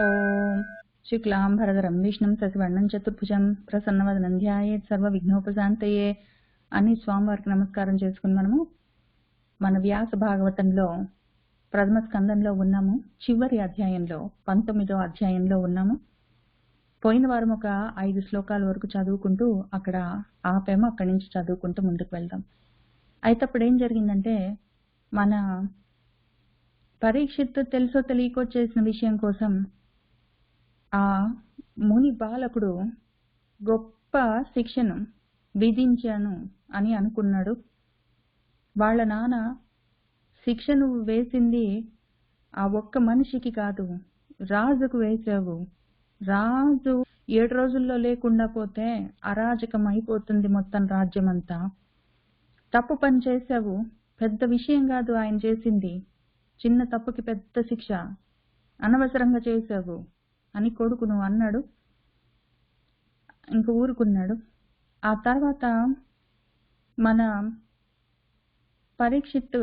ఓం శుక్లాంబరధరం విష్ణుం శశివర్ణం చతుర్భుజం ప్రసన్నవదనం ధ్యాయేత్ సర్వవిఘ్నోపశాంతయే అని స్వామివారికి నమస్కారం చేసుకుని మనము మన వ్యాస భాగవతంలో ప్రథమ స్కందంలో ఉన్నాము. చివరి అధ్యాయంలో 19వ అధ్యాయంలో ఉన్నాము. పోయిన వారం ఒక 5 శ్లోకాల వరకు చదువుకుంటూ అక్కడ ఆపాము. అక్కడి నుంచి చదువుకుంటూ ముందుకు వెళ్దాం. అయితే అప్పుడు ఏం జరిగిందంటే, మన పరీక్షిత్తు తెలుసో తెలియకో చేసిన విషయం కోసం ఆ ముని బాలకుడు గొప్ప శిక్షను విధించాను అని అనుకున్నాడు. వాళ్ళ నాన్న శిక్షను వేసింది ఆ ఒక్క మనిషికి కాదు, రాజుకు వేసావు. రాజు 7 రోజుల్లో లేకుండా పోతే అరాజకం అయిపోతుంది మొత్తం రాజ్యం అంతా. తప్పు పని చేశావు, పెద్ద విషయం కాదు ఆయన చేసింది, చిన్న తప్పుకి పెద్ద శిక్ష, అనవసరంగా చేశావు అని కొడుకును అన్నాడు. ఇంక ఊరుకున్నాడు. ఆ తర్వాత మన పరీక్షిత్తు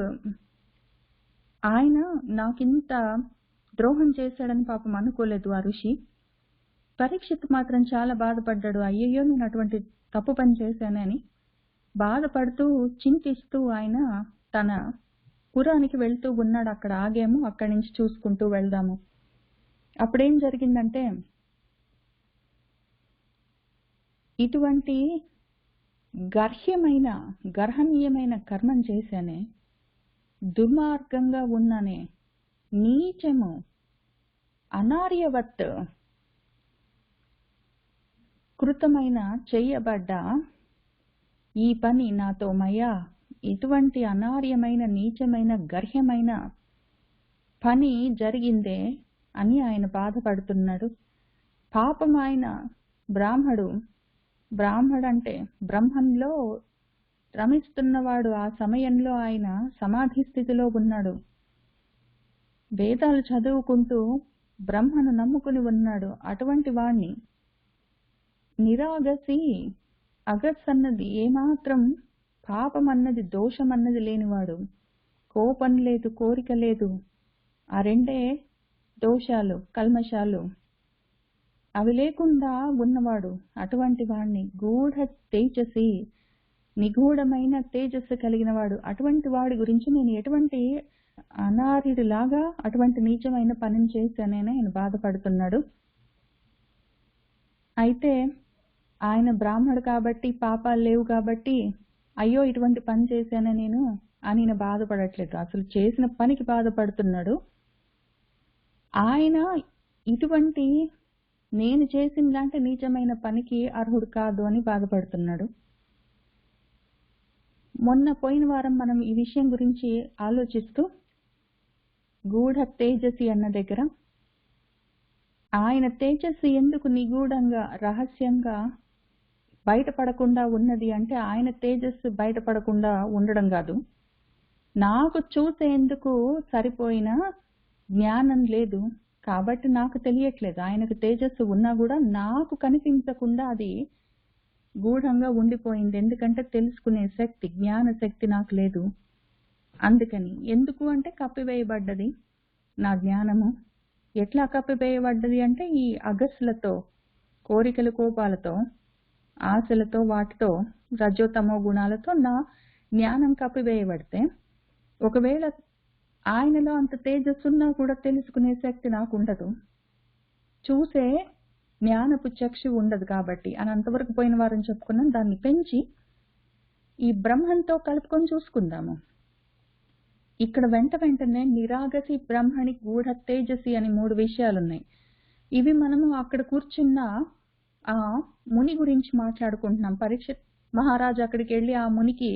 ఆయన నాకింత ద్రోహం చేశాడని పాపం అనుకోలేదు ఆ ఋషి. పరీక్షిత్తు మాత్రం చాలా బాధపడ్డాడు. అయ్యయ్యో నేను అటువంటి తప్పు పని చేశానని బాధపడుతూ చింతిస్తూ ఆయన తన పురానికి వెళ్తూ ఉన్నాడు. అక్కడ ఆగాము, అక్కడి నుంచి చూసుకుంటూ వెళ్దాము. అప్పుడేం జరిగిందంటే, ఇటువంటి గర్హనీయమైన కర్మం చేశానే, దుర్మార్గంగా ఉన్నానే, నీచము అనార్యవత్ కృతమైన చెయ్యబడ్డ ఈ పని నాతో మయా, ఇటువంటి అనార్యమైన నీచమైన గర్హ్యమైన పని జరిగిందే అని ఆయన బాధపడుతున్నాడు. పాపం ఆయన బ్రాహ్మడంటే బ్రహ్మంలో రమిస్తున్నవాడు. ఆ సమయంలో ఆయన సమాధి స్థితిలో ఉన్నాడు. వేదాలు చదువుకుంటూ బ్రహ్మను నమ్ముకుని ఉన్నాడు. అటువంటి వాణ్ణి నిరాగసి, అగస్ అన్నది ఏమాత్రం పాపం అన్నది దోషం అన్నది లేనివాడు, కోపం లేదు, కోరిక లేదు, ఆ రెండే దోషాలు, కల్మషాలు, అవి లేకుండా ఉన్నవాడు. అటువంటి వాడిని గూఢ తేజసి, నిగూఢమైన తేజస్సు కలిగిన వాడు. అటువంటి వాడి గురించి నేను ఎటువంటి అనార్యుడిలాగా అటువంటి నీచమైన పనిని చేశానని ఆయన బాధపడుతున్నాడు. అయితే ఆయన బ్రాహ్మడు కాబట్టి, పాపాలు లేవు కాబట్టి, అయ్యో ఇటువంటి పని చేశాను నేను అని ఆయన బాధపడట్లేదు. అసలు చేసిన పనికి బాధపడుతున్నాడు. ఆయన ఇటువంటి నేను చేసిందంటే నీచమైన పనికి అర్హుడు కాదు అని బాధపడుతున్నాడు. మొన్న పోయిన వారం మనం ఈ విషయం గురించి ఆలోచిస్తూ గూఢ తేజసి అన్న దగ్గర ఆయన తేజస్సు ఎందుకు నిగూఢంగా రహస్యంగా బయటపడకుండా ఉన్నది అంటే, ఆయన తేజస్సు బయటపడకుండా ఉండడం కాదు, నాకు చూసేందుకు సరిపోయిన జ్ఞానం లేదు కాబట్టి నాకు తెలియట్లేదు. ఆయనకు తేజస్సు ఉన్నా కూడా నాకు కనిపించకుండా అది గూఢంగా ఉండిపోయింది. ఎందుకంటే తెలుసుకునే శక్తి, జ్ఞాన శక్తి నాకు లేదు. అందుకని ఎందుకు అంటే కప్పివేయబడ్డది నా జ్ఞానము. ఎట్లా కప్పివేయబడ్డది అంటే, ఈ అగస్సులతో, కోరికలు, కోపాలతో, ఆశలతో, వాటితో, రజోతమో గుణాలతో నా జ్ఞానం కప్పివేయబడితే, ఒకవేళ ఆయనలో అంత తేజస్సున్నా కూడా తెలుసుకునే శక్తి నాకు ఉండదు, చూసే జ్ఞానపు చక్షు ఉండదు కాబట్టి అని అంతవరకు పోయిన వారం చెప్పుకున్నాం. దాన్ని పెంచి ఈ బ్రహ్మంతో కలుపుకొని చూసుకుందాము. ఇక్కడ వెంటనే నిరాగసి, బ్రహ్మణి, గూఢ తేజసి అని 3 విషయాలున్నాయి. ఇవి మనము అక్కడ కూర్చున్న ఆ ముని గురించి మాట్లాడుకుంటున్నాం. పరీక్షిత్ మహారాజు అక్కడికి వెళ్ళి ఆ మునికి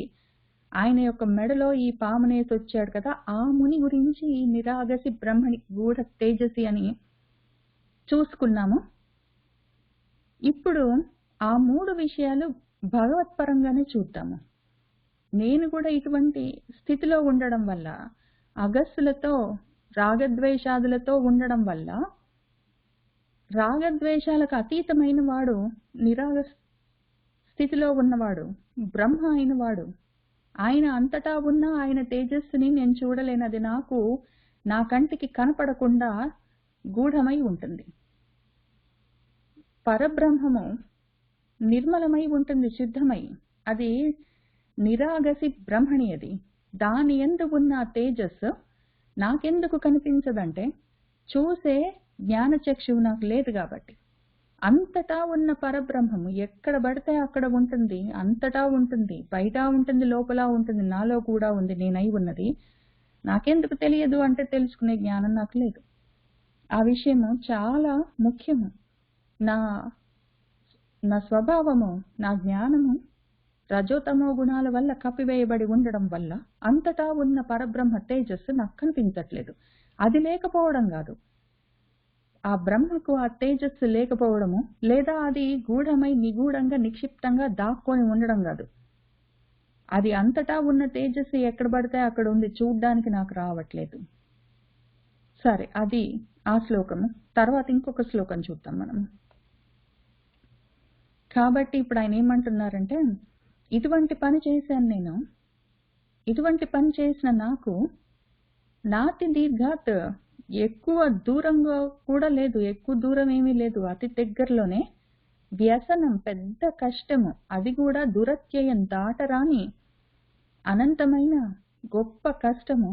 ఆయన యొక్క మెడలో ఈ పామునేసి వచ్చాడు కదా, ఆ ముని గురించి ఈ నిరాగసి, బ్రహ్మణి, గూఢ తేజసి అని చూసుకున్నాము. ఇప్పుడు ఆ 3 విషయాలు భగవత్పరంగానే చూద్దాము. నేను కూడా ఇటువంటి స్థితిలో ఉండడం వల్ల, అగస్సులతో రాగద్వేషాదులతో ఉండడం వల్ల, రాగద్వేషాలకు అతీతమైన వాడు, నిరాగ స్థితిలో ఉన్నవాడు, బ్రహ్మ అయినవాడు, ఆయన అంతటా ఉన్న ఆయన తేజస్సుని నేను చూడలేనది. నాకు నా కంటికి కనపడకుండా గూఢమై ఉంటుంది. పరబ్రహ్మము నిర్మలమై ఉంటుంది, శుద్ధమై. అది నిరాగసి బ్రహ్మణి. అది దాని యందు ఉన్న తేజస్సు నాకెందుకు కనిపించదంటే చూసే జ్ఞానచక్షువు నాకు లేదు కాబట్టి. అంతటా ఉన్న పరబ్రహ్మము ఎక్కడ పడితే అక్కడ ఉంటుంది, అంతటా ఉంటుంది, బయట ఉంటుంది, లోపల ఉంటుంది, నాలో కూడా ఉంది, నేనై ఉన్నది. నాకెందుకు తెలియదు అంటే తెలుసుకునే జ్ఞానం నాకు లేదు. ఆ విషయము చాలా ముఖ్యము. నా నా స్వభావము, నా జ్ఞానము రజోతమో గుణాల వల్ల కప్పివేయబడి ఉండడం వల్ల అంతటా ఉన్న పరబ్రహ్మ తేజస్సు నాకు కనిపించట్లేదు. అది లేకపోవడం కాదు, ఆ బ్రహ్మకు ఆ తేజస్సు లేకపోవడము, లేదా అది గూఢమై నిగూఢంగా నిక్షిప్తంగా దాక్కొని ఉండడం కాదు. అది అంతటా ఉన్న తేజస్సు ఎక్కడ పడితే అక్కడ ఉంది, చూడ్డానికి నాకు రావట్లేదు. సరే, అది ఆ శ్లోకము. తర్వాత ఇంకొక శ్లోకం చూద్దాం మనం. కాబట్టి ఇప్పుడు ఆయన ఏమంటున్నారంటే, ఇటువంటి పని చేశాను నేను, ఇటువంటి పని చేసిన నాకు నాతి దీర్ఘాత్ ఎక్కువ దూరంగా కూడా లేదు, ఎక్కువ దూరం ఏమీ లేదు, అతి దగ్గరలోనే వ్యసనం, పెద్ద కష్టము, అది కూడా దురత్యయం, దాటరాని అనంతమైన గొప్ప కష్టము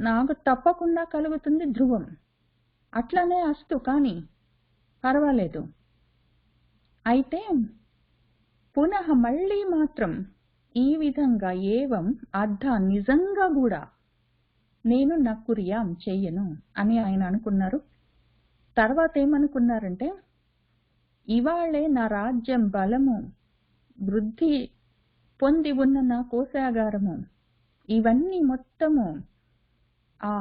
నాకు తప్పకుండా కలుగుతుంది, ధ్రువం. అట్లనే అస్తు, కానీ పర్వాలేదు. అయితే పునః మళ్ళీ మాత్రం ఈ విధంగా ఏవం అర్థ నిజంగా కూడా నేను నకుర్యాం చెయ్యను అని ఆయన అనుకున్నారు. తర్వాత ఏమనుకున్నారంటే, ఇవాళే నా రాజ్యం బలము వృద్ధి పొంది ఉన్న నా కోశాగారము, ఇవన్నీ మొత్తము ఆ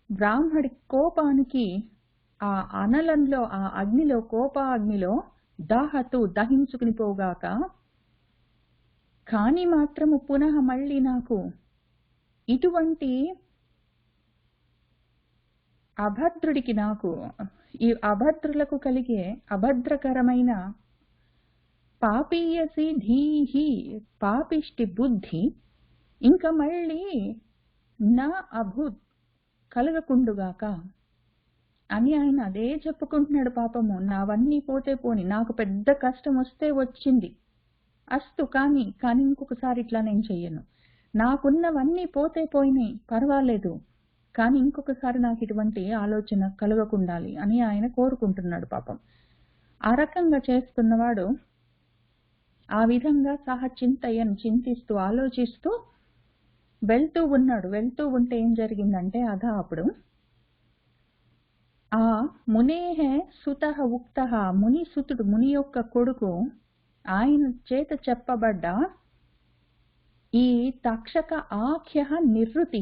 బ్రాహ్మడి కోపానికి, ఆ అనలంలో, ఆ అగ్నిలో, కోపాగ్నిలో దాహతు దహించుకుని పోగాక, కానీ మాత్రము పునః మళ్ళీ నాకు ఇటువంటి అభద్రుడికి, నాకు ఈ అభద్రులకు కలిగే అభద్రకరమైన పాపీయసి ధీహి పాపిష్టి బుద్ధి ఇంకా మళ్ళీ నా అభుత్ కలగకుండుగాక అని ఆయన అదే చెప్పుకుంటున్నాడు. పాపము, నావన్నీ పోతే పోని, నాకు పెద్ద కష్టం వస్తే వచ్చింది, అస్తు, కానీ ఇంకొకసారి ఇట్లా నేను చెయ్యను. నాకున్నవన్నీ పోతే పోయినాయి, పర్వాలేదు, కానీ ఇంకొకసారి నాకు ఇటువంటి ఆలోచన కలగకుండాలి అని ఆయన కోరుకుంటున్నాడు. పాపం, ఆ రకంగా చేస్తున్నవాడు ఆ విధంగా చింతయన్, చింతిస్తూ ఆలోచిస్తూ వెళ్తూ ఉన్నాడు. వెళ్తూ ఉంటే ఏం జరిగిందంటే, అప్పుడు ఆ మునేహ సుతః ఉక్తః, ముని సుతుడు, ముని యొక్క కొడుకు, ఆయన చేత చెప్పబడ్డ ఈ తక్షక ఆఖ్య నిర్వృతి,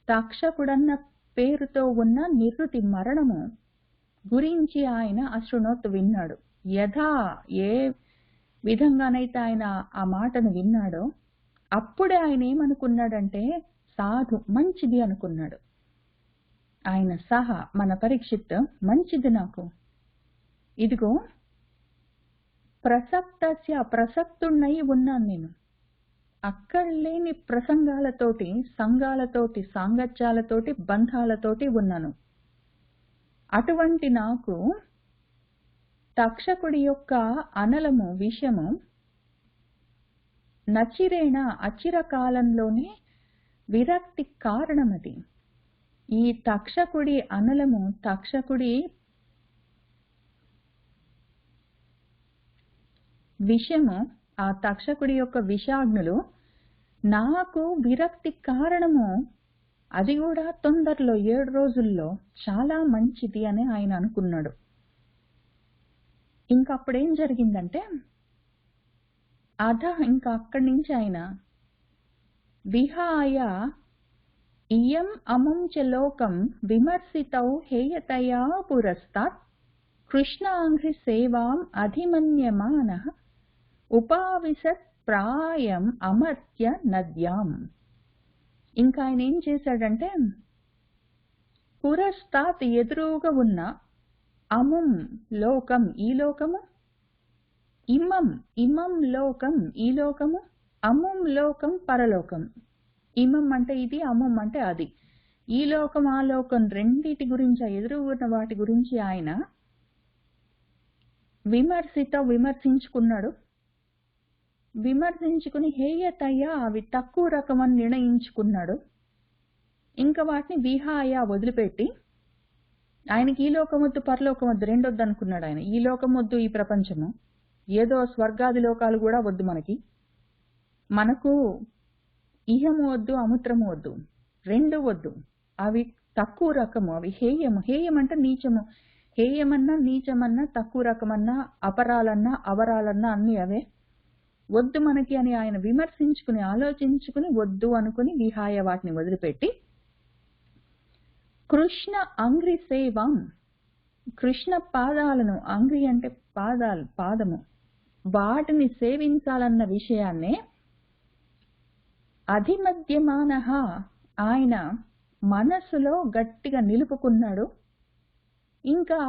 తక్షకుడన్న పేరుతో ఉన్న నిర్వృతి మరణము గురించి ఆయన అశృణోత్ విన్నాడు. యథా ఏ విధంగానైతే ఆయన ఆ మాటను విన్నాడో అప్పుడే ఆయన ఏమనుకున్నాడంటే, సాధు, మంచిది అనుకున్నాడు. ఆయన సహా మన పరీక్షిత్, మంచిది నాకు, ఇదిగో ప్రసక్తున్నై ఉన్నాను నేను, అక్కడ లేని ప్రసంగాలతోటి, సంఘాలతోటి, సాంగత్యాలతోటి, బంధాలతోటి ఉన్నాను. అటువంటి నాకు తక్షకుడి యొక్క అనలము, విషము నచిరేణ, అచిర కాలంలోనే విరక్తి కారణమది. ఈ తక్షకుడి అనలము, తక్షకుడి విషము, ఆ తక్షకుడి యొక్క విషాగ్నులు నాకు విరక్తి కారణము, అది కూడా తొందరలో 7 రోజుల్లో, చాలా మంచిది అని ఆయన అనుకున్నాడు. ఇంకా అప్పుడేం జరిగిందంటే, ఇంకా అక్కడి నుంచి ఆయన విహాయ ఇయం అముం చ లోకం విమర్శితౌ హేయతయా పురస్తాత్ కృష్ణాంఘ్రి సేవాం అధిమన్యమానః ఉపావిశత్ ప్రాయం అమర్త్య నద్యాం. ఇంకా ఆయన ఏం చేశాడంటే, పురస్తాత్, ఎదురుగా ఉన్న, అముం లోకం, ఈ లోకము, ఇమం లోకం, ఈ లోకము, అముం లోకం, పరలోకం. ఇమం అంటే ఇది, అముం అంటే అది. ఈ లోకం ఆ లోకం రెండిటి గురించి, ఎదురు ఉన్న వాటి గురించి ఆయన విమర్శించుకున్నాడు. విమర్శించుకుని హేయతయ్యా అవి తక్కువ రకమని నిర్ణయించుకున్నాడు. ఇంకా వాటిని విహాయ వదిలిపెట్టి, ఆయనకి ఈ లోకం వద్దు పరలోకం వద్దు రెండొద్దు అనుకున్నాడు ఆయన. ఈ లోకం వద్దు, ఈ ప్రపంచము, ఏదో స్వర్గాది లోకాలు కూడా వద్దు మనకు ఇహము వద్దు, అముత్రము వద్దు, రెండు వద్దు, అవి తక్కువ రకము, అవి హేయము. హేయం అంటే నీచము. హేయమన్నా నీచమన్నా తక్కువ రకమన్నా అపరాలన్నా అవరాలన్నా అన్ని అవే వద్దు మనకి అని ఆయన విమర్శించుకుని ఆలోచించుకుని వద్దు అనుకుని విహాయ వాటిని వదిలిపెట్టి కృష్ణ అంగ్రి సేవం, కృష్ణ పాదాలను, అంగ్రి అంటే పాదాలు, పాదము, వాటిని సేవించాలన్న విషయాన్నే అధిమధ్యమాన ఆయన మనసులో గట్టిగా నిలుపుకున్నాడు. ఇంకా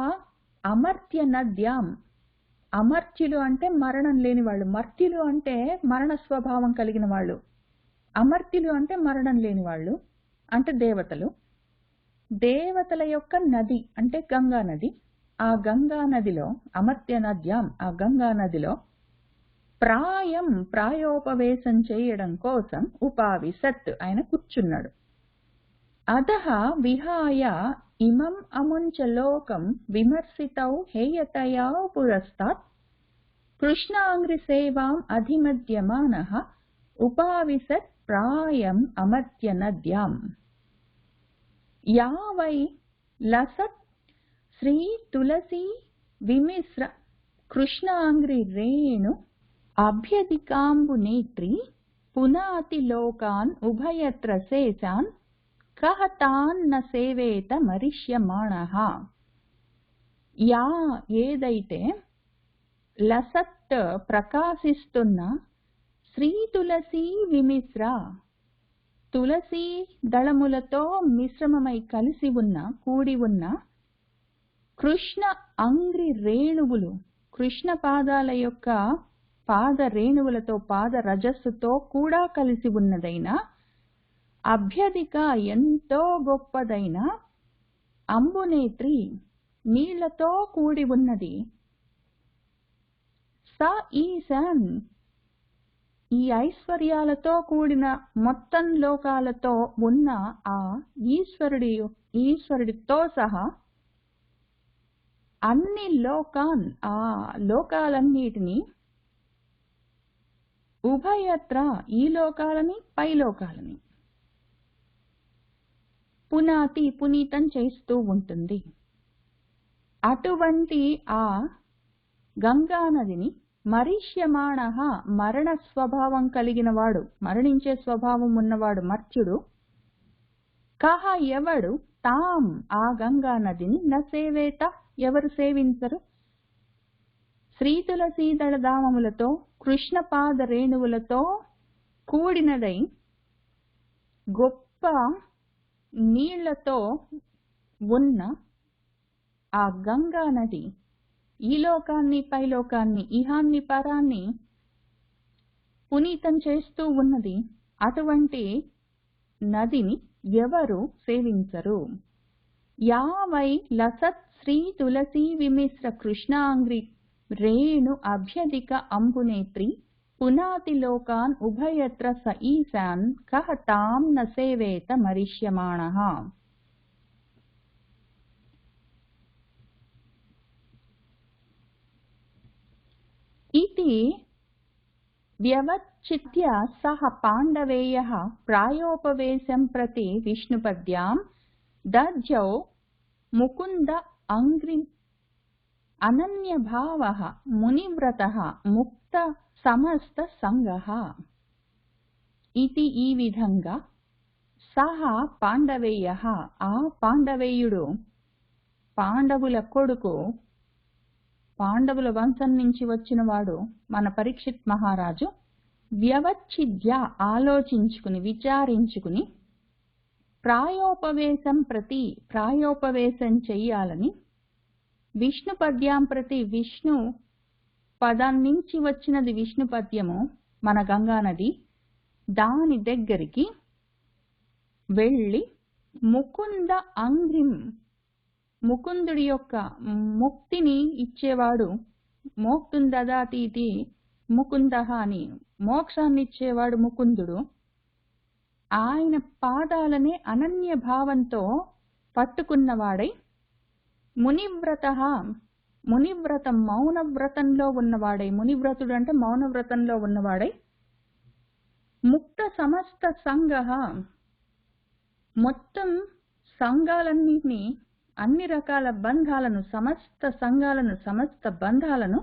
అమర్త్య నద్యాం, అమర్త్యులు అంటే మరణం లేని వాళ్ళు, మర్త్యులు అంటే మరణ స్వభావం కలిగిన వాళ్ళు, అమర్త్యులు అంటే మరణం లేని వాళ్ళు, అంటే దేవతలు. దేవతల యొక్క నది అంటే గంగా నది. ఆ గంగా నదిలో, అమర్త్య నద్యాం, ఆ గంగా నదిలో ప్రాయోపవేశం చేయడం కోసం ఉపావిశత్ ఆయన కూర్చున్నాడు. అతః విహాయ ఇమం అముంచ లోకం విమర్శితౌ హేయతయా పురస్తాత్ కృష్ణాంగ్రి సేవాం అధిమధ్యమానః ఉపావిశత్ ప్రాయం అమర్త్య నద్యాం. యా వై లసత్ శ్రీ తులసీ విమిశ్ర కృష్ణాంగ్రి రేణు అభ్యధికాంబు నేత్రి పునాతి లోకాన్ ఉభయత్ర శేషాన్ కహ తాన్న సేవేత మరిష్యమాణః. యా ఏదైతే లసత్ ప్రకాశిస్తున్న శ్రీ తులసీ విమిశ్ర, తులసీ దళములతో మిశ్రమమై కలిసి ఉన్న, కూడి ఉన్న కృష్ణ అంగ్రి రేణువులు, కృష్ణ పాదాల యొక్క పాద రేణువులతో, పాద రజస్సుతో కూడా కలిసి ఉన్నదైన, అభ్యధిక ఎంతో గొప్పదైన, అంబునేత్రి నీళ్లతో కూడి ఉన్నది, స ఈశాన్ ఈ ఐశ్వర్యాలతో కూడిన మొత్తం లోకాలతో ఉన్న ఆ ఈశ్వరుడితో సహా అన్ని లోకాన్, ఆ లోకాలన్నిటినీ, ఉభయత్ర ఈ లోకాలని పై లోకాలని, పునాతి పునీతం చేస్తూ ఉంటుంది. అటువంటి ఆ గంగానదిని మరిష్యమాణః మరణ స్వభావం కలిగిన వాడు, మరణించే స్వభావం ఉన్నవాడు మర్త్యుడు, కహ ఎవడు, తాం ఆ గంగా నదిని న సేవేత ఎవరు సేవించరు, శ్రీ తులసీదళ దామములతో కృష్ణపాద రేణువులతో కూడినదై గొప్ప నీళ్లతో ఉన్న ఆ గంగా నది ఈ లోకాన్ని పైలోకాన్ని, ఇహాన్ని పరాన్ని పునీతం చేస్తూ ఉన్నది. అటువంటి నదిని ఎవరు సేవించరు. యా వై లసత్ శ్రీ తులసీ విమిశ్ర కృష్ణాంగ్రి రేణు అభ్యధిక అంబునేత్రి పునాతి లోకాన్ ఉభయత్ర స ఈశాన్ కహ తాం న సేవేత మరిష్యమాణః. इति व्यवच्छित्य सः पाण्डवेयः प्रायोपवेशं प्रति विष्णुपद्यां दध्यौ मुकुन्द अंग्रि अनन्यभावः मुनिव्रतः मुक्त समस्त संगः. इति ఈ విధంగా సహ పాండవేయః ఆ పాండవేయుడు, పాండవుల కొడుకు, పాండవుల వంశం నుంచి వచ్చినవాడు మన పరీక్షిత్ మహారాజు, వ్యవచ్ఛిద్య ఆలోచించుకుని విచారించుకుని, ప్రాయోపవేశం ప్రతి ప్రాయోపవేశం చెయ్యాలని, విష్ణు పద్యాం ప్రతి విష్ణు పదం నుంచి వచ్చినది విష్ణు పద్యము మన గంగానది, దాని దగ్గరికి వెళ్ళి ముకుంద అంగ్రిం, ముకుందుడి యొక్క ముక్తిని ఇచ్చేవాడు, మోక్తుం దదాతీతి ముకుందః అని మోక్షాన్ని ఇచ్చేవాడు ముకుందుడు. ఆయన పాదాలనే అనన్య భావంతో పట్టుకున్నవాడై మునివ్రత, మునివ్రతం మౌనవ్రతంలో ఉన్నవాడై, మునివ్రతుడు అంటే మౌనవ్రతంలో ఉన్నవాడై ముక్త సమస్త సంగ, మొత్తం సంఘాలన్నింటినీ, అన్ని రకాల బంధాలను, సమస్త సంఘాలను, సమస్త బంధాలను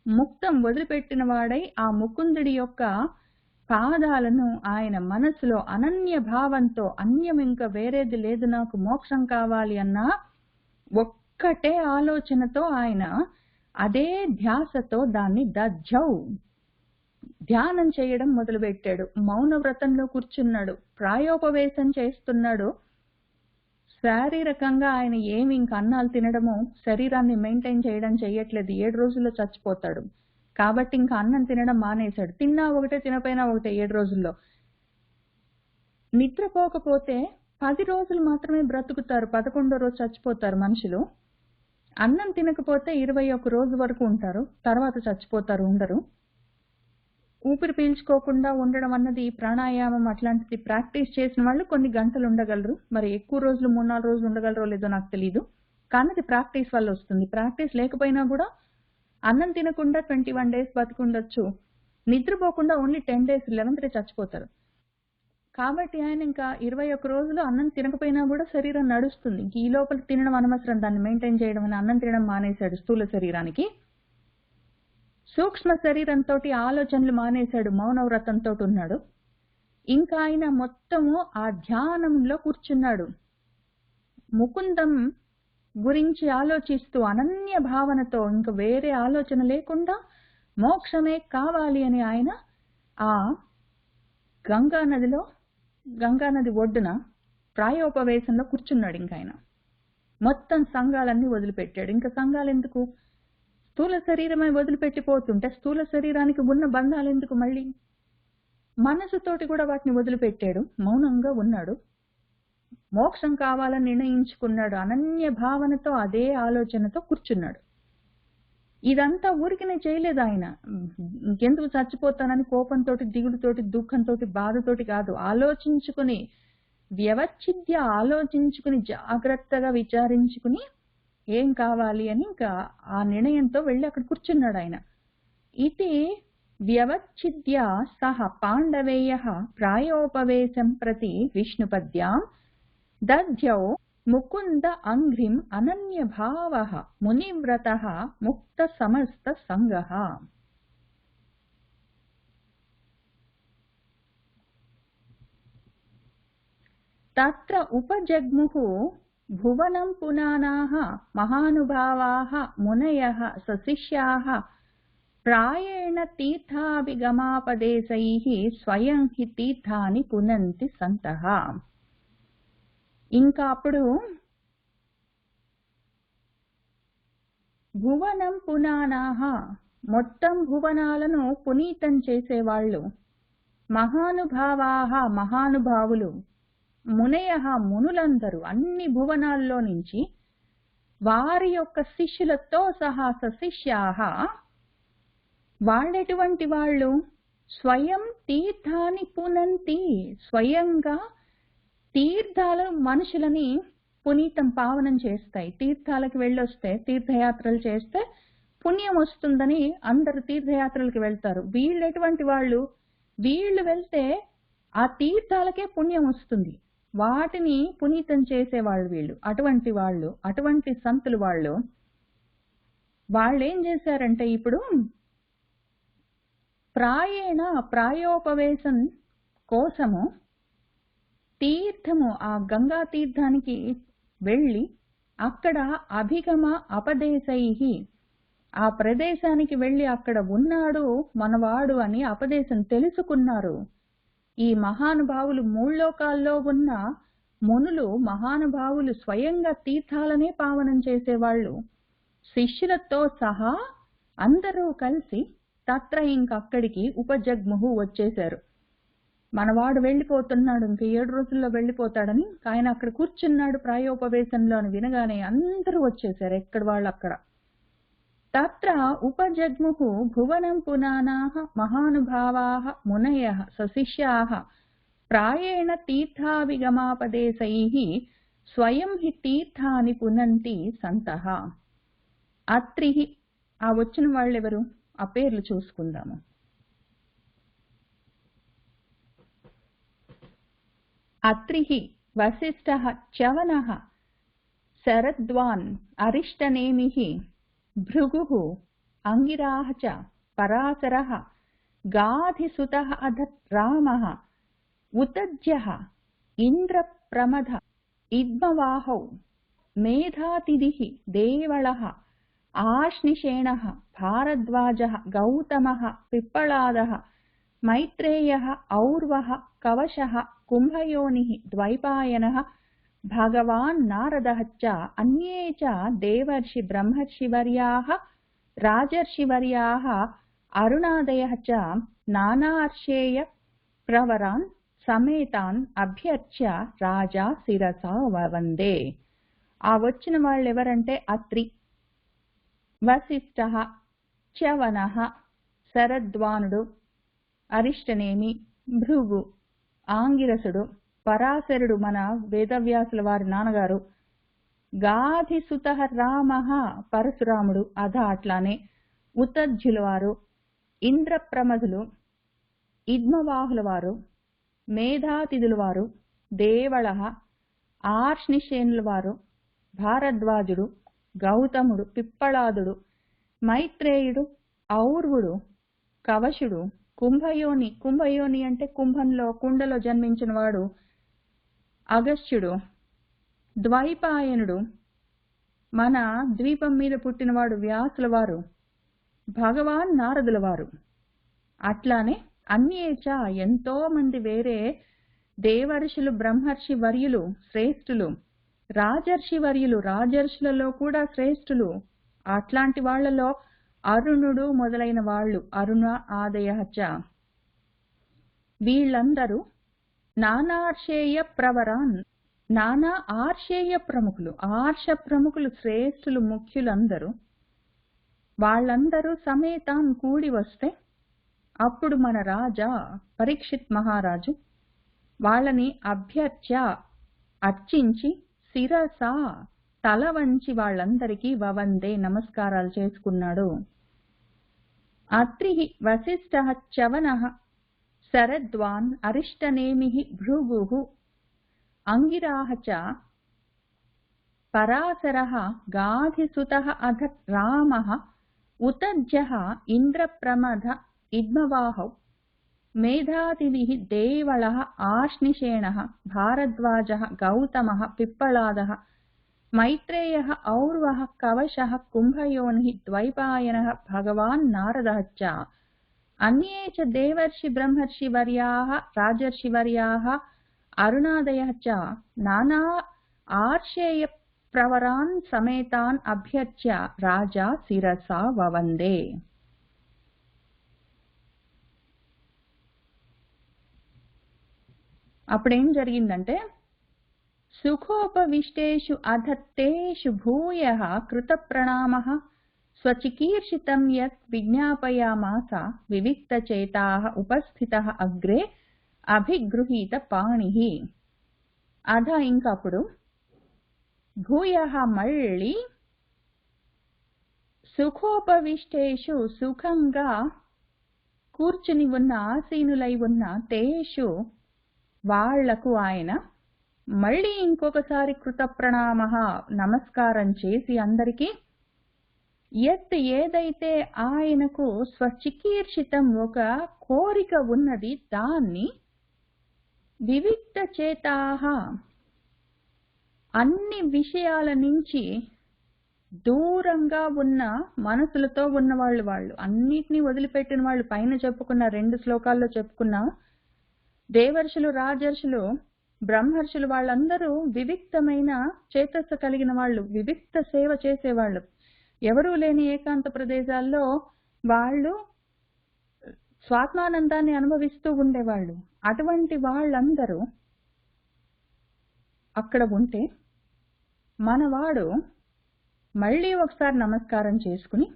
ముక్తం వదిలిపెట్టిన వాడై ఆ ముకుందుడి యొక్క పాదాలను ఆయన మనసులో అనన్య భావంతో, అన్యం ఇంకా వేరేది లేదు నాకు మోక్షం కావాలి అన్న ఒక్కటే ఆలోచనతో ఆయన అదే ధ్యాసతో దాన్ని దధ్యౌ ధ్యానం చేయడం మొదలుపెట్టాడు. మౌనవ్రతంలో కూర్చున్నాడు, ప్రాయోపవేశం చేస్తున్నాడు. శారీరకంగా ఆయన ఏమి ఇంక అన్నాలు తినడము, శరీరాన్ని మెయింటైన్ చేయడం చెయ్యట్లేదు. 7 రోజుల్లో చచ్చిపోతాడు కాబట్టి ఇంకా అన్నం తినడం మానేశాడు. తిన్నా ఒకటే, తినపోయినా ఒకటే 7 రోజుల్లో. నిద్రపోకపోతే 10 రోజులు మాత్రమే బ్రతుకుతారు, 11వ రోజు చచ్చిపోతారు మనుషులు. అన్నం తినకపోతే 21 రోజు వరకు ఉంటారు, తర్వాత చచ్చిపోతారు, ఉండరు. ఊపిరి పీల్చుకోకుండా ఉండడం అన్నది ప్రాణాయామం అట్లాంటిది ప్రాక్టీస్ చేసిన వాళ్ళు కొన్ని గంటలు ఉండగలరు. మరి ఎక్కువ రోజులు 3-4 రోజులు ఉండగలరో లేదో నాకు తెలియదు, కానీ అది ప్రాక్టీస్ వల్ల వస్తుంది. ప్రాక్టీస్ లేకపోయినా కూడా అన్నం తినకుండా 21 డేస్ బతికుండొచ్చు, నిద్రపోకుండా ఓన్లీ 10 డేస్ 11th డే చచ్చిపోతారు. కాబట్టి ఆయన ఇంకా 21 రోజులు అన్నం తినకపోయినా కూడా శరీరం నడుస్తుంది. ఈ లోపల తినడం అనవసరం, దాన్ని మెయింటైన్ చేయడం అని అన్నం తినడం మానేశాడు. స్థూల శరీరానికి సూక్ష్మ శరీరంతో ఆలోచనలు మానేశాడు, మౌనవ్రతంతో ఉన్నాడు. ఇంకా ఆయన మొత్తము ఆ ధ్యానంలో కూర్చున్నాడు, ముకుందం గురించి ఆలోచిస్తూ అనన్య భావనతో, ఇంకా వేరే ఆలోచన లేకుండా మోక్షమే కావాలి అని ఆయన ఆ గంగానది ఒడ్డున ప్రాయోపవేశంలో కూర్చున్నాడు. ఇంకా ఆయన మొత్తం సంఘాలన్నీ వదిలిపెట్టాడు. ఇంకా సంఘాలు ఎందుకు, స్థూల శరీరమే వదిలిపెట్టిపోతుంటే స్థూల శరీరానికి ఉన్న బంధాలు ఎందుకు, మళ్ళీ మనసుతోటి కూడా వాటిని వదిలిపెట్టాడు, మౌనంగా ఉన్నాడు, మోక్షం కావాలని నిర్ణయించుకున్నాడు. అనన్య భావనతో అదే ఆలోచనతో కూర్చున్నాడు. ఇదంతా ఊరికినే చేయలేదు ఆయన. ఎందుకు చచ్చిపోతానని కోపంతో, దిగులుతోటి, దుఃఖంతో, బాధతోటి కాదు, ఆలోచించుకుని, వ్యవచ్ఛిద్య ఆలోచించుకుని, జాగ్రత్తగా విచారించుకుని ఏం కావాలి అని ఇంకా ఆ నిర్ణయంతో వెళ్ళి అక్కడ కూర్చున్నాడు ఆయన. ఇది వ్యవచ్ఛిద్య సహ పాండవేయ ప్రాయోపవేశం ప్రతి విష్ణుపద్యాం దధ్యౌ ముకుంద అంఘ్రిం అనన్య భావ మునివ్రత ముక్త సమస్త సంగ. తత్ర ఉపజగ్ముః భువనం పునానాః మహానుభావాః మునయః సశిష్యాః ప్రాయేణ తీర్థాభిగమాపదేశైః స్వయం హి తీర్థాని పునంతి సంతః. ఇంకా అప్పుడు భువనం పునానాః, మొత్తం భువనాలను పునీతం చేసేవాళ్ళు, మహానుభావాః మహానుభావులు, మునయః మునులందరూ అన్ని భువనాల్లో నుంచి వారి యొక్క శిష్యులతో సహా సశిష్యాః, వాళ్ళెటువంటి వాళ్ళు, స్వయం తీర్థాని పునంతి, స్వయంగా తీర్థాలు మనుషులని పునీతం పావనం చేస్తాయి. తీర్థాలకు వెళ్ళొస్తే, తీర్థయాత్రలు చేస్తే పుణ్యం వస్తుందని అందరు తీర్థయాత్రలకు వెళ్తారు. వీళ్ళు ఎటువంటి వాళ్ళు, వీళ్ళు వెళ్తే ఆ తీర్థాలకే పుణ్యం వస్తుంది, వాటిని పునీతం చేసేవాళ్ళు వీళ్ళు. అటువంటి వాళ్ళు, అటువంటి సంతులు వాళ్ళు ఏం చేశారంటే ఇప్పుడు ప్రాయోపవేశం కోసము తీర్థము, ఆ గంగా తీర్థానికి వెళ్ళి అక్కడ అభిగమ అపదేశైహి, ఆ ప్రదేశానికి వెళ్ళి అక్కడ ఉన్నాడు మనవాడు అని అపదేశం తెలుసుకున్నారు. ఈ మహానుభావులు, మూల్లోకాల్లో ఉన్న మునులు, మహానుభావులు స్వయంగా తీర్థాలనే పావనం చేసేవాళ్ళు, శిష్యులతో సహా అందరూ కలిసి తత్ర ఇంకక్కడికి ఉపజగ్ముహు వచ్చేశారు. మనవాడు వెళ్ళిపోతున్నాడు, ఇంక 7 రోజుల్లో వెళ్ళిపోతాడని. ఆయన అక్కడ కూర్చున్నాడు ప్రాయోపవేశంలో అని వినగానే అందరూ వచ్చేసారు, ఎక్కడ వాళ్ళు అక్కడ. తత్ర ఉపజగ్ముః భువనం పునానాః మహానుభావాః మునయః సశిష్యాః ప్రాయేణ తీర్థాభిగమాపదేశైః స్వయం హి తీర్థాని పునంతి సంతః. అత్రిః, ఆ వచ్చిన వాళ్ళెవరు, ఆ పేర్లు చూసుకుందాము. అత్రిః వసిష్ఠః చ్యవనః శరద్వాన్ అరిష్టనేమిః భృగుః అంగిరాः చ పరాశరः గాధిసుతः అధత్ రామः ఉతజ్యః ఇంద్రప్రమథ ఇద్మవాహౌ మేధాతిథిః దేవళः ఆశ్నిషేణः భారద్వాజः గౌతమः పిప్పళాదः మైత్రేయः ఔర్వः కవశः కుంభయోనిः ద్వైపాయనः భగవాన్ నారదः చ అన్యే చ దేవర్షి బ్రహ్మర్షివర్యాः రాజర్షివర్యాः అరుణాదయः చ నానార్షేయ ప్రవరాన్ సమేతాన్ అభ్యర్చ్య రాజా శిరసా వవందే. ఆ వచ్చిన వాళ్ళు ఎవరంటే అత్రి, వసిష్ఠః, చ్యవనః, శరద్వానుడు, అరిష్టనేమి, భృగు, ఆంగిరసుడు, పరాశరుడు మన వేదవ్యాసుల వారి నాన్నగారు, గాధిసుతః రామః పరశురాముడు, అట్లానే ఉతజ్జుల వారు, ఇంద్రప్రమధులు, ఇద్మవాహుల వారు, మేధాతిథుల వారు, దేవళః, ఆర్ష్నిషేనుల వారు, భారద్వాజుడు, గౌతముడు, పిప్పళాదుడు, మైత్రేయుడు, ఔర్వుడు, కవశుడు, కుంభయోని, కుంభయోని అంటే కుండలో జన్మించిన వాడు అగస్త్యుడు, ద్వైపాయనుడు, మన ద్వీపం మీద పుట్టినవాడు వ్యాసుల వారు, భగవాన్ నారదుల వారు, అట్లానే అన్యేచ ఎంతో మంది వేరే దేవర్షులు, బ్రహ్మర్షి వర్యులు శ్రేష్ఠులు, రాజర్షి వర్యులు రాజర్షులలో కూడా శ్రేష్ఠులు, అట్లాంటి వాళ్లలో అరుణుడు మొదలైన వాళ్ళు, అరుణ ఆదయః చ, వీళ్ళందరూ నానార్షేయ ప్రవరాన్, నానా ఆర్షేయ ప్రముఖులు, ఆర్ష ప్రముఖులు, శ్రేష్ఠులు, ముఖ్యులందరూ, వాళ్ళందరూ సమేతాన్ కూడి వస్తే అప్పుడు మన రాజా పరీక్షిత్ మహారాజు వాళ్ళని అభ్యర్చ్య అర్చించి శిరస తల వంచి వాళ్ళందరికీ వవందే నమస్కారాలు చేసుకున్నాడు. అత్రిః వసిష్ఠః చ్యవనః శరద్వాన్ అరిష్టనేమిః భృగుః అంగిరాः చ పరాశరः గాధిసుతः అధత్ రామः ఉతజ్జः ఇంద్రప్రమథ ఇద్మవాహౌ మేధాతిథిः దేవళः ఆశ్నిషేణः భారద్వాజः గౌతమः పిప్పళాదः మైత్రేయः ఔర్వः కవశः కుంభయోనిः ద్వైపాయనः భగవాన్ నారదः చ అన్యే చ దేవర్షి బ్రహ్మర్షి వర్యాः రాజర్షి వర్యాः అరుణాదయः చ నానా ఆర్షేయ ప్రవరాన్ సమేతాన్ అభ్యర్చ్య రాజా శిరసా వవందే. అప్పుడేం జరిగిందంటే, సుఖోపవిష్టేషు అధత్తేషు భూయః కృత ప్రణామః స్వచికీర్షితం యత్ విజ్ఞాపయామాస వివిక్తచేతాః ఉపస్థితః అగ్రే అభిగృహీత పాణిః. ఇంకప్పుడు భూయః మళ్ళీ సుఖోపవిష్టేషు సుఖంగా కూర్చుని ఉన్న ఆసీనులై ఉన్న తేషు వాళ్లకు ఆయన మళ్ళీ ఇంకొకసారి కృత ప్రణామః నమస్కారం చేసి అందరికీ యత్ ఏదైతే ఆయనకు స్వచికీర్షితం ఒక కోరిక ఉన్నది దాన్ని వివిక్త చేతాః అన్ని విషయాల నుంచి దూరంగా ఉన్న మనసులతో ఉన్నవాళ్ళు, వాళ్ళు అన్నిటినీ వదిలిపెట్టిన వాళ్ళు, పైన చెప్పుకున్న 2 శ్లోకాల్లో చెప్పుకున్న దేవర్షులు, రాజర్షులు, బ్రహ్మర్షులు వాళ్ళందరూ వివిక్తమైన చేతస్సు కలిగిన వాళ్ళు, వివిక్త సేవ చేసేవాళ్ళు, ఎవరూ లేని ఏకాంత ప్రదేశాల్లో వాళ్ళు స్వాత్మానందాన్ని అనుభవిస్తూ ఉండేవాళ్ళు. అటువంటి వాళ్ళందరూ అక్కడ ఉంటే మనవాడు మళ్ళీ ఒకసారి నమస్కారం చేసుకుని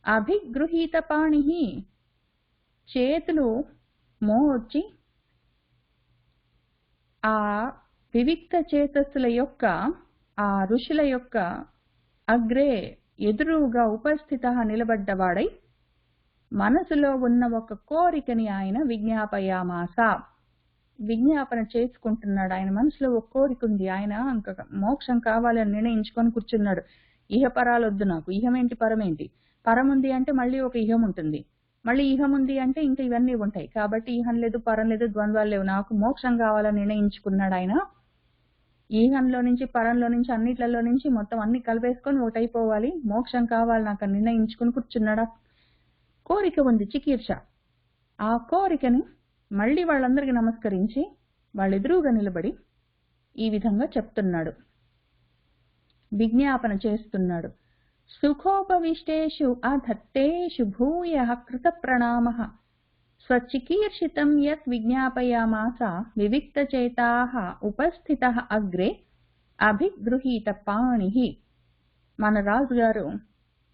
అభిగృహీత పాణిహి చేతులు మోడ్చి ఆ వివిక్త చేతస్సుల యొక్క ఆ ఋషుల యొక్క అగ్రే ఎదురుగా ఉపస్థిత నిలబడ్డవాడై మనసులో ఉన్న ఒక కోరికని ఆయన విజ్ఞాపయామాస విజ్ఞాపన చేసుకుంటున్నాడు. ఆయన మనసులో ఒక కోరిక ఉంది. ఆయన ఇంకా మోక్షం కావాలని నిర్ణయించుకొని కూర్చున్నాడు. ఇహపరాలు వద్దు నాకు, ఇహమేంటి పరమేంటి, పరం ఉంది అంటే మళ్ళీ ఒక ఇహం ఉంటుంది, మళ్ళీ ఇహం ఉంది అంటే ఇంకా ఇవన్నీ ఉంటాయి. కాబట్టి ఇహం లేదు పరం లేదు ద్వంద్వాలు లేవు, నాకు మోక్షం కావాలని నిర్ణయించుకున్నాడు ఆయన. ఈహంలో నుంచి పరంలో నుంచి అన్నిట్లలో నుంచి మొత్తం అన్ని కలిపేసుకొని ఒకటైపోవాలి, మోక్షం కావాలి నాకు నిర్ణయించుకుని కూర్చున్నాడు. కోరిక ఉంది, చికీర్ష. ఆ కోరికని మళ్ళీ వాళ్ళందరికీ నమస్కరించి వాళ్ళెదురుగా నిలబడి ఈ విధంగా చెప్తున్నాడు, విజ్ఞాపన చేస్తున్నాడు. సుఖోపవిష్టేషు అధత్తేషు భూయః కృత ప్రణామః స్వచికీర్షితం యత్ విజ్ఞాపయామాస వివిక్తచేతాః ఉపస్థితః అగ్రే అభిగృహీత పాణిః. మన రాజుగారు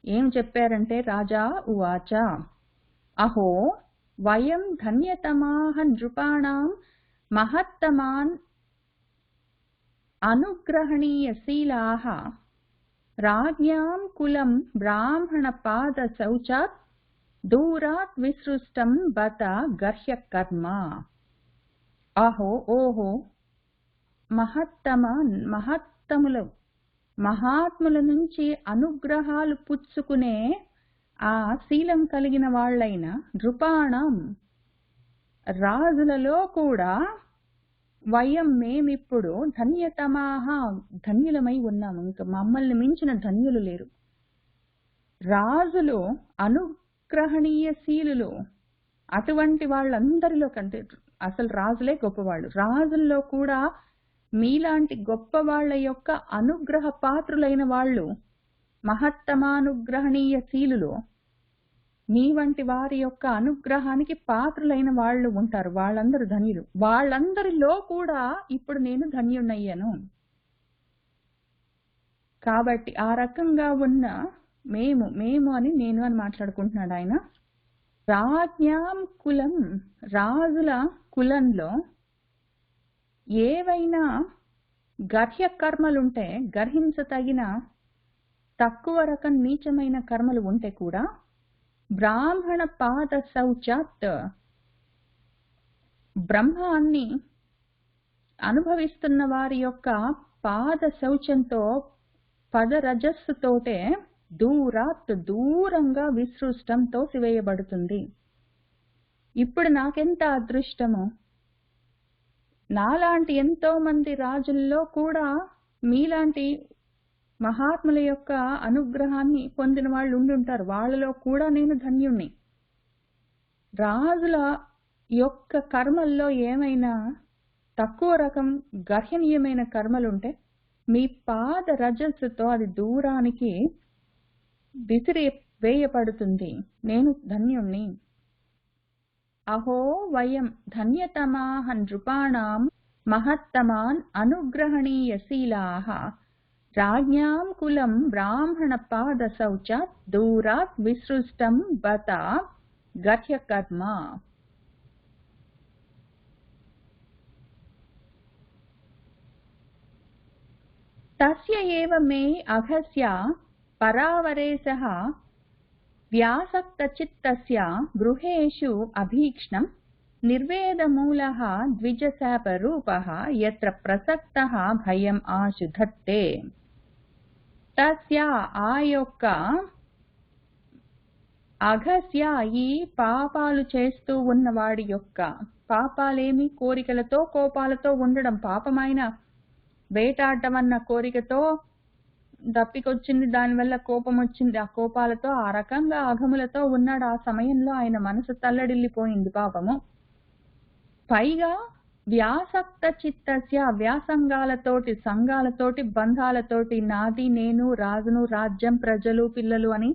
ఏం చెప్పారంటే, రాజా ఉవాచ అహో వయం ధన్యతమాః నృపాణాం మహత్తమాన్ అనుగ్రహణీయశీలాః రాజ్ఞాం కులం బ్రాహ్మణ పాద శౌచాత్ దూరాత్ విసృష్టం బత గర్హ్య కర్మ. అహో ఓహో మహత్తములు మహాత్ముల నుంచి అనుగ్రహాలు పుచ్చుకునే ఆ శీలం కలిగిన వాళ్ళైన నృపాణం రాజులలో కూడా వయం మేమిప్పుడు ధన్యతమాహ ధన్యులమై ఉన్నాము, ఇంకా మమ్మల్ని మించిన ధన్యులు లేరు. రాజులు అనుగ్రహణీయశీలులు, అటువంటి వాళ్ళందరిలో కంటే అసలు రాజులే గొప్పవాళ్ళు. రాజుల్లో కూడా మీలాంటి గొప్ప వాళ్ళ యొక్క అనుగ్రహ పాత్రులైన వాళ్ళు, మహత్తమానుగ్రహణీయశీలులు, మీ వంటి వారి యొక్క అనుగ్రహానికి పాత్రులైన వాళ్ళు ఉంటారు. వాళ్ళందరూ ధన్యులు. వాళ్ళందరిలో కూడా ఇప్పుడు నేను ధన్యుణ్ణయ్యాను. కాబట్టి ఆ రకంగా ఉన్న మేము అని నేను అని మాట్లాడుకుంటున్నాడు ఆయన. రాజ్ఞాం కులం, రాజుల కులంలో ఏవైనా గర్హ్య కర్మలుంటే, గర్హించ తగిన తక్కువ రకం నీచమైన కర్మలు ఉంటే కూడా బ్రాహ్మణ పాద శౌచాత్ బ్రహ్మాన్ని అనుభవిస్తున్న వారి యొక్క పాద శౌచంతో పదరజస్సుతోటే దూరంగా విసృష్టం తోసివేయబడుతుంది. ఇప్పుడు నాకెంత అదృష్టము, నాలాంటి ఎంతో మంది రాజుల్లో కూడా మీలాంటి మహాత్ముల యొక్క అనుగ్రహాన్ని పొందిన వాళ్ళు ఉండుంటారు, వాళ్ళలో కూడా నేను ధన్యుణ్ణి. రాజుల యొక్క కర్మల్లో ఏమైనా తక్కువ రకం గర్హనీయమైన కర్మలుంటే మీ పాద రజస్సుతో అది దూరానికి విసిరి వేయబడుతుంది, నేను ధన్యుణ్ణి. అహో వయం ధన్యతమాః నృపాణాం మహత్తమాన్ అనుగ్రహణీయశీలాః రాజ్ఞాం కులం బ్రాహ్మణ పాద శౌచాత్ దూరాత్ విసృష్టం బత గర్హ్య కర్మ. తస్య ఏవ మే అఘస్య పరావరేశః వ్యాసక్తచిత్తస్య గృహేషు అభీక్ష్ణం నిర్వేదమూలః ద్విజశాపరూపః యత్ర ప్రసక్తః భయం ఆశు ధత్తే. తస్య ఆ యొక్క అఘస్య ఈ పాపాలు చేస్తూ ఉన్నవాడి యొక్క పాపాలేమి, కోరికలతో కోపాలతో ఉండడం, పాపమైన వేటాడటం అన్న కోరికతో దప్పికొచ్చింది, దానివల్ల కోపం వచ్చింది, ఆ కోపాలతో ఆ రకంగా అఘములతో ఉన్నాడు. ఆ సమయంలో ఆయన మనసు తల్లడిల్లిపోయింది పాపము. పైగా వ్యాసక్త చిత్తస్య వ్యాసంగాలతోటి, సంఘాలతోటి, బంధాలతోటి, నాది, నేను, రాజును, రాజ్యం, ప్రజలు, పిల్లలు అని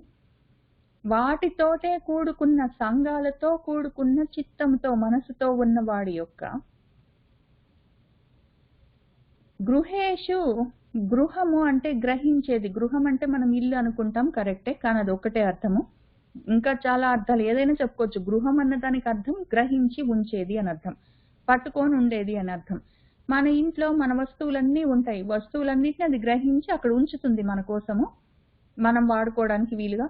వాటితోటే కూడుకున్న సంఘాలతో కూడుకున్న చిత్తంతో మనసుతో ఉన్నవాడి యొక్క గృహేషు, గృహము అంటే గ్రహించేది, గృహం అంటే మనం ఇల్లు అనుకుంటాం, కరెక్టే, కానీ అది ఒకటే అర్థము. ఇంకా చాలా అర్థాలు ఏదైనా చెప్పుకోవచ్చు. గృహం అన్న దానికి అర్థం గ్రహించి ఉంచేది అని అర్థం, పట్టుకొని ఉండేది అని అర్థం. మన ఇంట్లో మన వస్తువులన్నీ ఉంటాయి, వస్తువులన్నిటిని అది గ్రహించి అక్కడ ఉంచుతుంది మన కోసము, మనం వాడుకోవడానికి వీలుగా.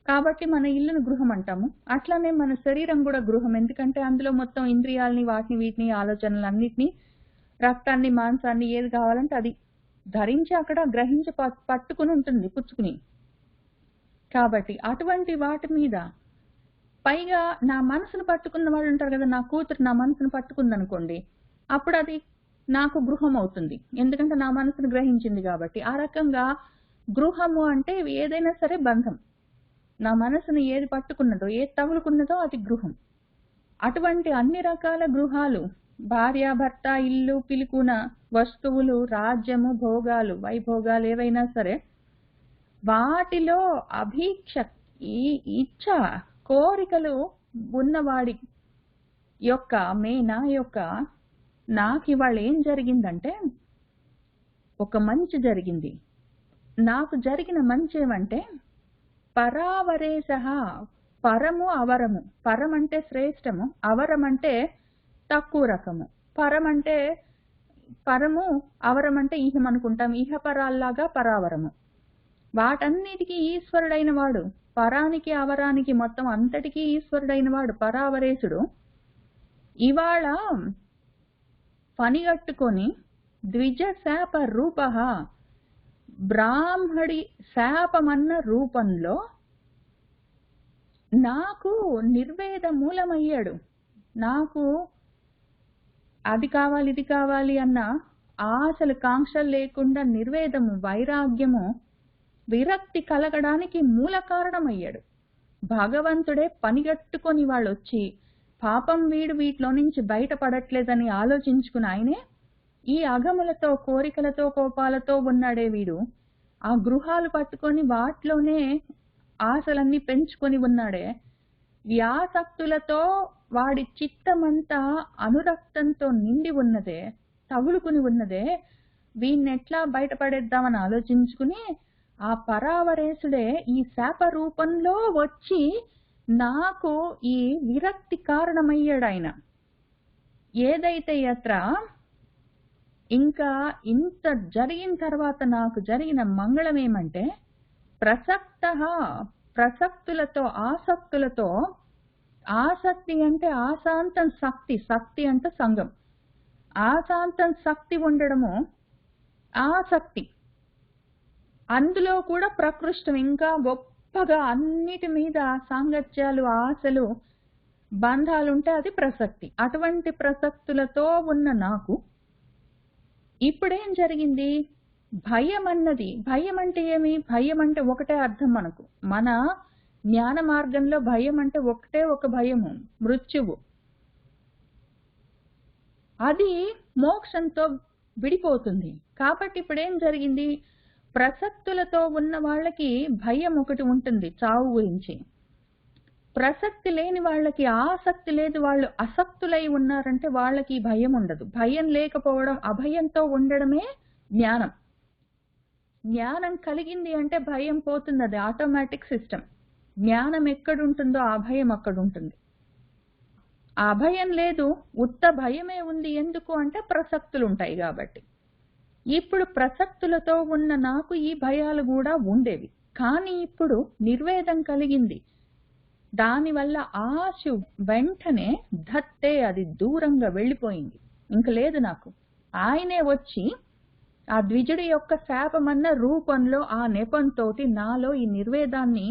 కాబట్టి మన ఇల్లును గృహం అంటాము. అట్లానే మన శరీరం కూడా గృహం, ఎందుకంటే అందులో మొత్తం ఇంద్రియాలని, వాటిని వీటిని, ఆలోచనలన్నిటినీ, రక్తాన్ని, మాంసాన్ని, ఏది కావాలంటే అది ధరించి అక్కడ గ్రహించి పట్టుకుని ఉంటుంది, పుచ్చుకుని. కాబట్టి అటువంటి వాటి మీద పైగా నా మనసును పట్టుకున్న వాళ్ళు ఉంటారు కదా, నా కూతురు నా మనసును పట్టుకుంది అనుకోండి, అప్పుడు అది నాకు గృహం అవుతుంది, ఎందుకంటే నా మనసును గ్రహించింది కాబట్టి. ఆ రకంగా గృహము అంటే ఏదైనా సరే బంధం, నా మనసును ఏది పట్టుకున్నదో, ఏది తగులుకున్నదో అది గృహం. అటువంటి అన్ని రకాల గృహాలు, భార్య, భర్త, ఇల్లు, పిలుకున, వస్తువులు, రాజ్యము, భోగాలు, వైభోగాలు ఏవైనా సరే, వాటిలో అభీక్ష, ఈ ఇచ్ఛ, కోరికలు ఉన్నవాడి యొక్క నా యొక్క నాకు ఇవాళ ఏం జరిగిందంటే ఒక మంచి జరిగింది. నాకు జరిగిన మంచి ఏమంటే పరావరేశ, పరము అవరము. పరం అంటే శ్రేష్టము, అవరం అంటే తక్కువ రకము. పరము అవరం అంటే ఇహం అనుకుంటాం, ఇహపరాల్లాగా పరావరము. వాటన్నిటికీ ఈశ్వరుడైన వాడు, పరానికి అవరానికి మొత్తం అంతటికీ ఈశ్వరుడైన వాడు పరావరేశుడు ఇవాళ పనిగట్టుకొని ద్విజ శాప రూప, బ్రాహ్మడి శాపమన్న రూపంలో నాకు నిర్వేద మూలమయ్యాడు. నాకు అది కావాలి, ఇది కావాలి అన్న ఆశలు, కాంక్షలు లేకుండా నిర్వేదము, వైరాగ్యము, విరక్తి కలగడానికి మూల కారణమయ్యాడు. భగవంతుడే పనిగట్టుకొని వాళ్ళు వచ్చి పాపం వీడు వీటిలో నుంచి బయటపడట్లేదని ఆలోచించుకుని ఆయనే ఈ అగములతో, కోరికలతో, కోపాలతో ఉన్నాడే వీడు, ఆ గృహాలు పట్టుకొని వాటిలోనే ఆశలన్నీ పెంచుకొని ఉన్నాడే, వ్యాసక్తులతో వాడి చిత్తమంతా అనురక్తంతో నిండి ఉన్నదే, తగులుకుని ఉన్నదే, వీణ్ణెట్లా బయటపడేద్దామని ఆలోచించుకుని ఆ పరావరేశుడే ఈ శాప రూపంలో వచ్చి నాకు ఈ విరక్తి కారణమయ్యాడు ఆయన. ఏదైతే యత్ర ఇంకా ఇంత జరిగిన తర్వాత నాకు జరిగిన మంగళం ఏమంటే ప్రసక్తులతో, ఆసక్తులతో, ఆసక్తి అంటే ఆశాంతం శక్తి, శక్తి అంటే సంఘం, ఆశాంతం శక్తి ఉండడము ఆసక్తి, అందులో కూడా ప్రకృష్టం, ఇంకా గొప్పగా అన్నిటి మీద సాంగత్యాలు, ఆశలు, బంధాలుంటే అది ప్రసక్తి. అటువంటి ప్రసక్తులతో ఉన్న నాకు ఇప్పుడేం జరిగింది? భయం అన్నది, భయం అంటే ఏమి? భయం అంటే ఒకటే అర్థం మనకు, మన జ్ఞాన మార్గంలో భయం అంటే ఒకటే ఒక భయము, మృత్యువు. అది మోక్షంతో విడిపోతుంది. కాబట్టి ఇప్పుడేం జరిగింది? ప్రసక్తులతో ఉన్న వాళ్ళకి భయం ఒకటి ఉంటుంది చావు గురించి, ప్రసక్తి లేని వాళ్ళకి ఆసక్తి లేదు, వాళ్ళు అసక్తులై ఉన్నారంటే వాళ్ళకి భయం ఉండదు. భయం లేకపోవడం, అభయంతో ఉండడమే జ్ఞానం. జ్ఞానం కలిగింది అంటే భయం పోతుంది, అది ఆటోమేటిక్ సిస్టమ్. జ్ఞానం ఎక్కడుంటుందో ఆ భయం అక్కడ ఉంటుంది. ఆ భయం లేదు, ఉత్త భయమే ఉంది. ఎందుకు అంటే ప్రసక్తులు ఉంటాయి కాబట్టి. ఇప్పుడు ప్రసక్తులతో ఉన్న నాకు ఈ భయాలు కూడా ఉండేవి, కానీ ఇప్పుడు నిర్వేదం కలిగింది. దానివల్ల ఆశ వెంటనే ధత్తే అది దూరంగా వెళ్ళిపోయింది, ఇంక లేదు నాకు. ఆయనే వచ్చి ఆ ద్విజుడి యొక్క శాపమన్న రూపంలో ఆ నెపంతో నాలో ఈ నిర్వేదాన్ని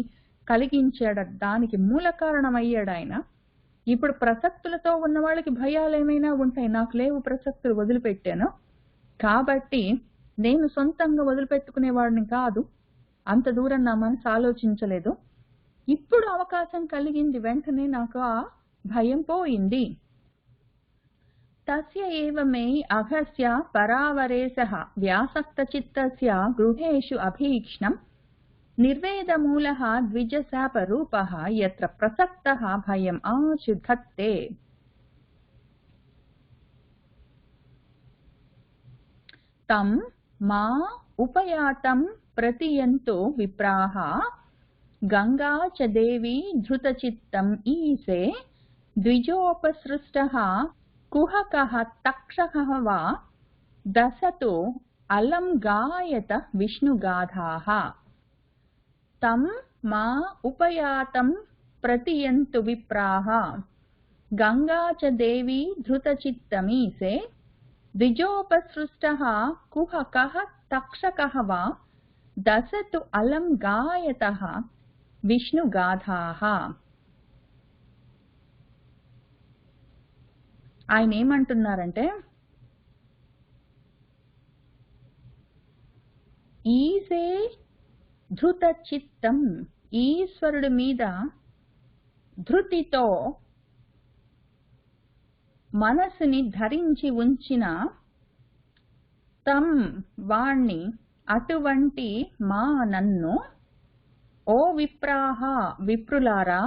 కలిగించాడు, దానికి మూల కారణమయ్యాడు ఆయన. ఇప్పుడు ప్రసక్తులతో ఉన్న వాళ్ళకి భయాలు ఏమైనా ఉంటాయి, నాకు లేవు, ప్రసక్తులు వదిలిపెట్టాను. కాబట్టి నేను సొంతంగా వదిలిపెట్టుకునేవాడిని కాదు, అంత దూరం నా మనసు ఆలోచించలేదు. ఇప్పుడు అవకాశం కలిగింది, వెంటనే నాకు ఆ భయం పోయింది. తస్య ఏవ మే అఘస్య పరావరేశః వ్యాసక్త చిత్తస్య గృహేషు అభీక్ష్ణం నిర్వేదమూలః ద్విజశాపరూపః యత్ర ప్రసక్తః భయం ఆశుధత్తే. తం మా ఉపయాతం ప్రతియంతో విప్రాః గంగా చ దేవి ధృతచిత్తం ఈశే ద్విజోపసృష్టః కుహకః తక్షకః వా దశతో అలం గాయత విష్ణుగాథాః. తం మా ఉపయాతం ప్రతియంతు విప్రాః గంగా చ దేవి ధృతచిత్తమీశే ద్విజోపసృష్టః కుహకః తక్షకః వా దశతు అలం గాయతః విష్ణుగాథాః. ఆయన ఏమంటున్నారంటే, ఈశే ధృత చిత్తం, ఈశ్వరుడి మీద ధృతితో మనసుని ధరించి ఉంచిన తం వాణ్ణి, అటువంటి మా నన్ను, ఓ విప్రాహ విప్రులారా,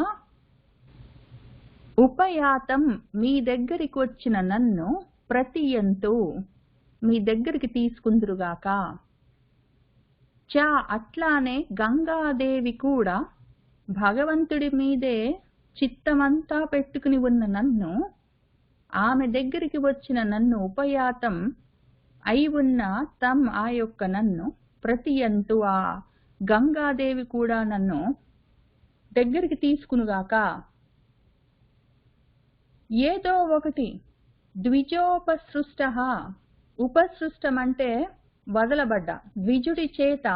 ఉపయాతం మీ దగ్గరికి వచ్చిన నన్ను, ప్రతియంతు మీ దగ్గరికి తీసుకుందురుగాక, చ అట్లానే గంగాదేవి కూడా భగవంతుడి మీదే చిత్తమంతా పెట్టుకుని ఉన్న నన్ను, ఆమె దగ్గరికి వచ్చిన నన్ను, ఉపయాతం అయి ఉన్న తం ఆ యొక్క నన్ను, ప్రతియంతు ఆ గంగాదేవి కూడా నన్ను దగ్గరికి తీసుకునుగాక. ఏదో ఒకటి ద్విజోపసృష్ట, ఉపసృష్టం అంటే వదలబడ్డ, ద్విజుడి చేత,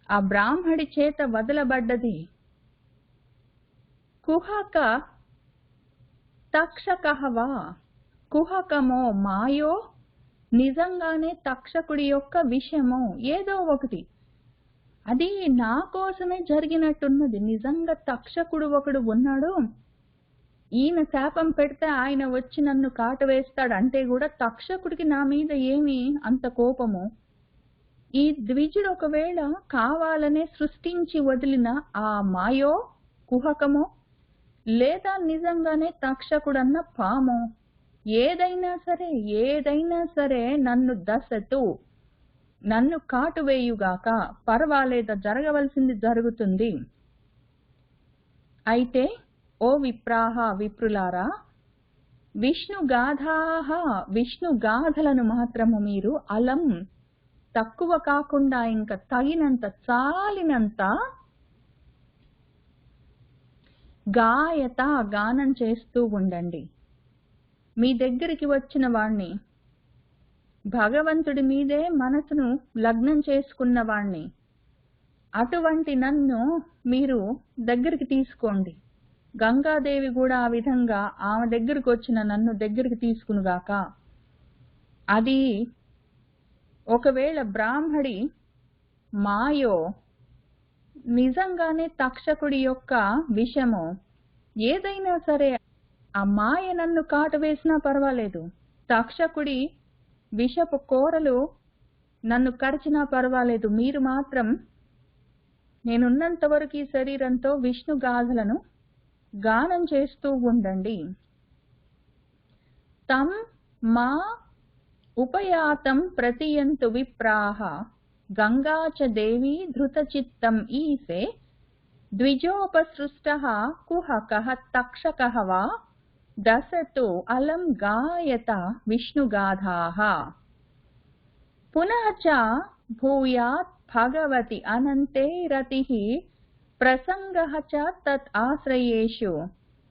ఆ బ్రాహ్మడి చేత వదలబడ్డది. కుహక తక్షకహవా, కుహకమో మాయో, నిజంగానే తక్షకుడి యొక్క విషయమో, ఏదో ఒకటి అది నా కోసమే జరిగినట్టున్నది. నిజంగా తక్షకుడు ఒకడు ఉన్నాడు, ఈయన శాపం పెడితే ఆయన వచ్చి నన్ను కాటు వేస్తాడు అంటే కూడా తక్షకుడికి నా మీద ఏమి అంత కోపము? ఈ ద్విజుడు ఒకవేళ కావాలనే సృష్టించి వదిలిన ఆ మాయో, కుహకమో, లేదా నిజంగానే తక్షకుడన్న పామో, ఏదైనా సరే నన్ను దశతు, నన్ను కాటు వేయుగాక, పర్వాలేదా, జరగవలసింది జరుగుతుంది. అయితే ఓ విప్రాహ విప్రులారా, విష్ణుగాథాః, విష్ణుగాథలను మాత్రము మీరు అలం, తక్కువ కాకుండా ఇంకా తగినంత, చాలినంత గాయత, గానం చేస్తూ ఉండండి. మీ దగ్గరికి వచ్చిన వాణ్ణి, భగవంతుడి మీదే మనసును లగ్నం చేసుకున్న వాణ్ణి, అటువంటి నన్ను మీరు దగ్గరికి తీసుకోండి. గంగాదేవి కూడా ఆ విధంగా ఆమె దగ్గరికి వచ్చిన నన్ను దగ్గరికి తీసుకునుగాక. అది ఒకవేళ బ్రాహ్మడి మాయో, నిజంగానే తక్షకుడి యొక్క విషమో, ఏదైనా సరే ఆ మాయ నన్ను కాటు వేసినా పర్వాలేదు, తక్షకుడి విషపు కోరలు నన్ను కరిచినా పర్వాలేదు, మీరు మాత్రం నేనున్నంత వరకు ఈ శరీరంతో విష్ణు గాథలను గానం చేస్తూ ఉండండి. తం మా ఉపయాతం ప్రతియంతు విప్రాహ గంగా చ దేవి ధృతచిత్తం ఈశే ద్విజోపసృష్టః కుహకః తక్షకః వా దశతు అలం గాయత విష్ణుగాథాః. పునః చ భూయాత్ భగవతి అనంతే రతిః ప్రసంగః చ తత్ ఆశ్రయేషు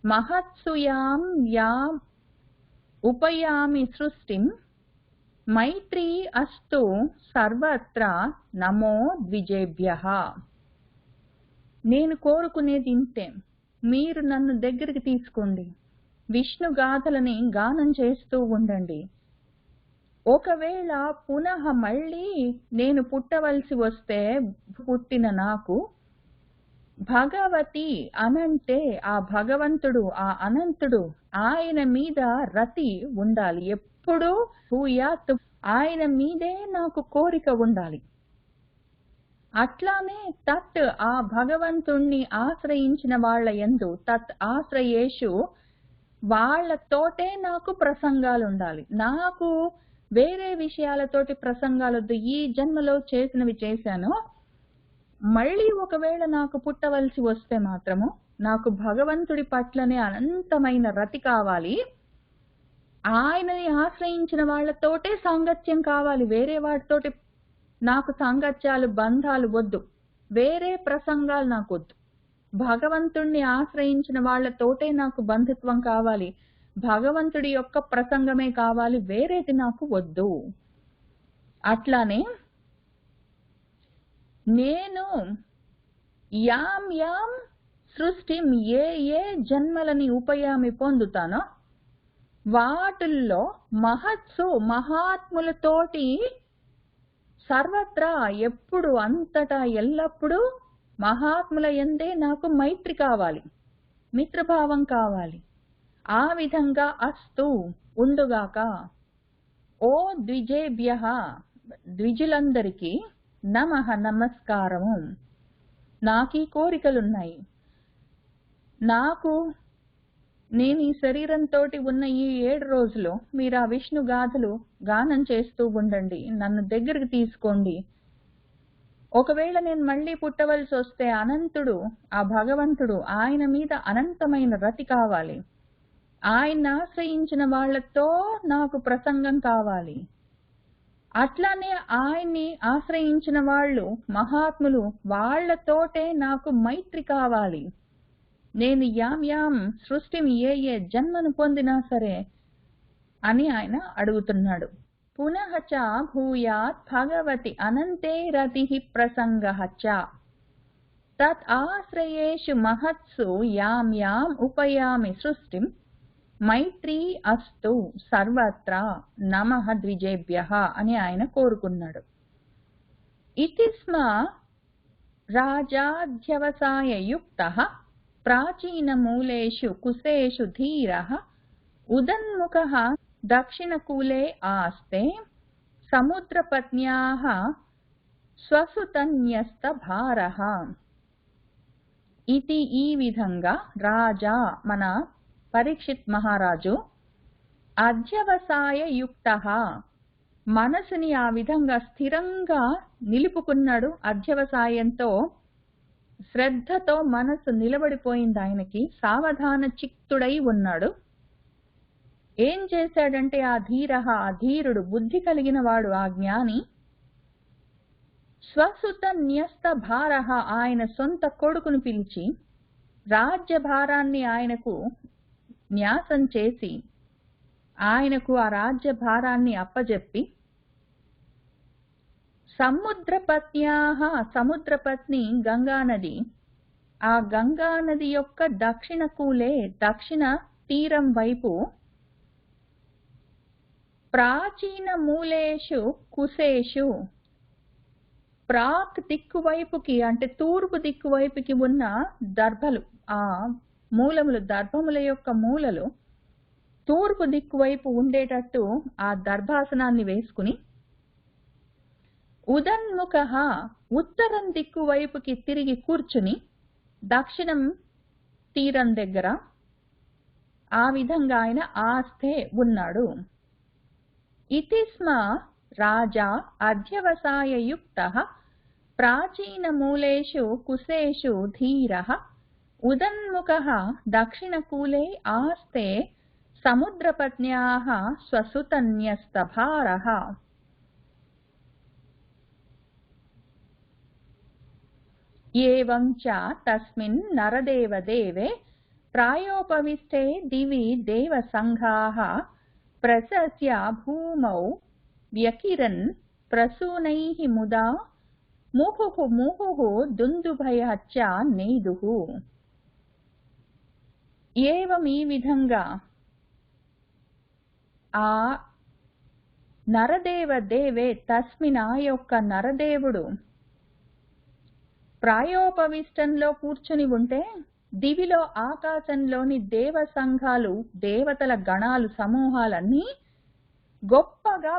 మహత్సు యాం ఉపయామి సృష్టిం మైత్రీ అస్తు సర్వత్ర నమో ద్విజేభ్యః. నేను కోరుకునేది ఇంతే, మీరు నన్ను దగ్గరికి తీసుకోండి, విష్ణు గాథలని గానం చేస్తూ ఉండండి. ఒకవేళ పునః మళ్ళీ నేను పుట్టవలసి వస్తే, పుట్టిన నాకు భగవతి అనంటే ఆ భగవంతుడు, ఆ అనంతుడు, ఆయన మీద రతి ఉండాలి. ఎప్పుడూ భూయాత్, ఆయన మీదే నాకు కోరిక ఉండాలి. అట్లానే తత్ ఆ భగవంతుణ్ణి ఆశ్రయించిన వాళ్ళ యందు తత్ ఆశ్రయేషు వాళ్ళతోటే నాకు ప్రసంగాలు ఉండాలి. నాకు వేరే విషయాలతోటి ప్రసంగాలొద్దు. ఈ జన్మలో చేసినవి చేశాను. మళ్ళీ ఒకవేళ నాకు పుట్టవలసి వస్తే మాత్రము నాకు భగవంతుడి పట్లనే అనంతమైన రతి కావాలి. ఆయనని ఆశ్రయించిన వాళ్ళతోటే సాంగత్యం కావాలి. వేరే వాటితోటి నాకు సాంగత్యాలు బంధాలు వద్దు. వేరే ప్రసంగాలు నాకు వద్దు. భగవంతుణ్ణి ఆశ్రయించిన వాళ్ళతోటే నాకు బంధుత్వం కావాలి. భగవంతుడి యొక్క ప్రసంగమే కావాలి. వేరేది నాకు వద్దు. అట్లానే నేను యాం యాం సృష్టిం ఏ ఏ జన్మలని ఉపయామి పొందుతానో వాటిల్లో మహత్సు మహాత్ములతోటి సర్వత్రా ఎప్పుడు అంతటా ఎల్లప్పుడూ మహాత్ముల యందే నాకు మైత్రి కావాలి, మిత్రభావం కావాలి. ఆ విధంగా అస్తు ఉండుగాక. ఓ ద్విజేభ్యః ద్విజులందరికీ నమః నమస్కారము. నాకీ కోరికలున్నాయి. నేను ఈ శరీరంతో ఉన్న ఈ 7 రోజులు మీరు ఆ విష్ణు గాథలు గానం చేస్తూ ఉండండి. నన్ను దగ్గరికి తీసుకోండి. ఒకవేళ నేను మళ్ళీ పుట్టవలసి వస్తే అనంతుడు ఆ భగవంతుడు ఆయన మీద అనంతమైన రతి కావాలి. ఆయన్ని ఆశ్రయించిన వాళ్లతో నాకు ప్రసంగం కావాలి. అట్లానే ఆయన్ని ఆశ్రయించిన వాళ్ళు మహాత్ములు వాళ్లతోటే నాకు మైత్రి కావాలి. నేను యాం సృష్టిని ఏ ఏ జన్మను పొందినా సరే అని ఆయన అడుగుతున్నాడు. పునః చ భూయాత్ భగవతి అనంతే రతిః ప్రసంగః చ తత్ ఆశ్రయేషు మహత్సు యాం ఉపయామి సృష్టిం మైత్రీ అస్తు సర్వత్రా నమః ద్విజేభ్యః అని ఆయన కోరుకున్నాడు. ఇతి స్మ రాజాధ్యవసాయ యుక్తః ప్రాచీన మూలేషు కుశేషు ధీరః ఉదన్ముఖః దక్షిణకూలే ఆస్తే సముద్రపత్న్యాః స్వసుతన్యస్త భారః. ఇది ఈ విధంగా రాజా మన పరీక్షిత్ మహారాజు అధ్యవసాయ యుక్తః మనసుని ఆ విధంగా స్థిరంగా నిలుపుకున్నాడు. అధ్యవసాయంతో శ్రద్ధతో మనసు నిలబడిపోయింది. ఆయనకి సావధాన చిత్తుడై ఉన్నాడు. ఏం చేశాడంటే ఆ ధీరుడు బుద్ధి కలిగిన వాడు ఆ జ్ఞాని స్వసుత న్యస్త భారః ఆయన సొంత కొడుకును పిలిచి రాజ్యభారాన్ని ఆయనకు న్యాసం చేసి ఆయనకు ఆ రాజ్యభారాన్ని అప్పజెప్పి సముద్రపత్ని గంగానది ఆ గంగానది యొక్క దక్షిణ తీరం వైపు ప్రాచీన మూలేషు కుశేషు ప్రాక్ దిక్కు వైపుకి అంటే తూర్పు దిక్కు వైపుకి ఉన్న దర్భలు ఆ మూలములు దర్భముల యొక్క మూలలు తూర్పు దిక్కు వైపు ఉండేటట్టు ఆ దర్భాసనాన్ని వేసుకుని ఉదన్ముఖః ఉత్తరం దిక్కు వైపుకి తిరిగి కూర్చుని దక్షిణం తీరం దగ్గర ఆ విధంగా ఆయన ఆస్తే ఉన్నాడు. ఇతి స్మ రాజా అధ్యవసాయ యుక్తః ప్రాచీన మూలేషు కుశేషు ధీరః ఉదన్ముఖః దక్షిణకూలే ఆస్తే సముద్రపత్న్యాః స్వసుతన్యస్త భారః. ఏవం చ తస్మిన్ నరదేవదేవే ప్రాయోపవిష్టే దివి దేవసంఘాః ప్రసస్య భూమౌ వ్యకిరన్ ప్రసూనైః ముదా ముహుః దుందుభయశ్చ నేదుః. ఏవం ఈ విధంగా ఆ నరదేవదేవే తస్మిన్ ఆ యొక్క నరదేవుడు ప్రాయోపవిష్టంలో కూర్చుని ఉంటే దివిలో ఆకాశంలోని దేవ సంఘాలు దేవతల గణాలు సమూహాలన్నీ గొప్పగా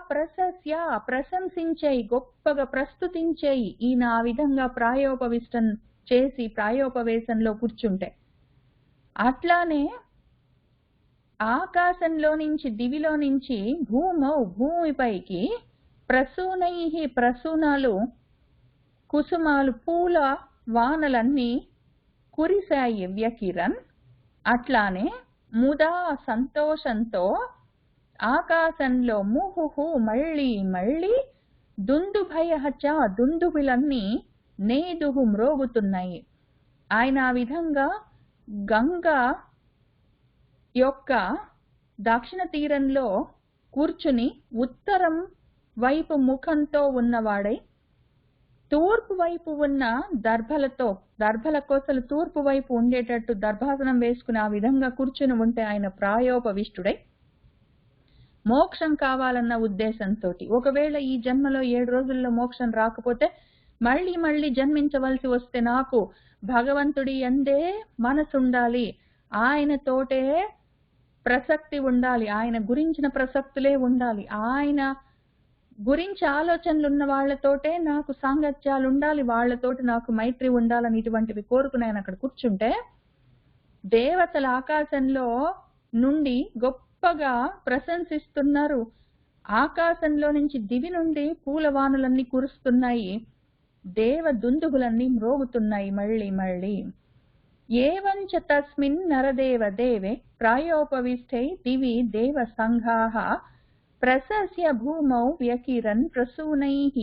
ప్రశంసించేయి, గొప్పగా ప్రస్తుతించేయి. ఈయన ఆ విధంగా ప్రాయోపవిష్టం చేసి ప్రాయోపవేశంలో కూర్చుంటే, అట్లానే ఆకాశంలో నుంచి దివిలో నుంచి భూమిపైకి ప్రసూనాలు కుసుమాలు పూల వానలన్నీ కురిశాయి వ్యకిరన్. అట్లానే ముదా సంతోషంతో ఆకాశంలో ముహుహు మళ్ళీ మళ్ళీ దుందుభయహచ దుందుబులన్నీ నేదుహు మ్రోగుతున్నాయి. ఆయన ఆ విధంగా గంగా యొక్క దక్షిణ తీరంలో కూర్చుని ఉత్తరం వైపు ముఖంతో ఉన్నవాడై, తూర్పు వైపు ఉన్న దర్భల కోసలు తూర్పు వైపు ఉండేటట్టు దర్భాసనం వేసుకుని ఆ విధంగా కూర్చుని ఉంటే ఆయన ప్రాయోపవిష్టుడై మోక్షం కావాలన్న ఉద్దేశంతో, ఒకవేళ ఈ జన్మలో 7 రోజుల్లో మోక్షం రాకపోతే మళ్ళీ మళ్ళీ జన్మించవలసి వస్తే నాకు భగవంతుడి యందే మనసుండాలి, ఆయనతోటే ప్రసక్తి ఉండాలి, ఆయన గురించిన ప్రసక్తులే ఉండాలి, ఆయన గురించి ఆలోచనలు ఉన్న వాళ్లతోటే నాకు సాంగత్యాలు ఉండాలి, వాళ్లతోటి నాకు మైత్రి ఉండాలని ఇటువంటివి కోరుకుని ఆయన అక్కడ కూర్చుంటే, దేవతల ఆకాశంలో నుండి గొప్పగా ప్రశంసిస్తున్నారు. ఆకాశంలో నుంచి దివి నుండి పూలవానులన్నీ కురుస్తున్నాయి, దేవ దుందుగులన్నీ మ్రోగుతున్నాయి మళ్ళీ మళ్ళీ. ఏవంచ తస్మిన్ నరదేవ దేవే ప్రాయోపవిష్టై దివి దేవ సంఘాః ప్రశస్య భూమౌ వ్యకిరన్ ప్రసూనైః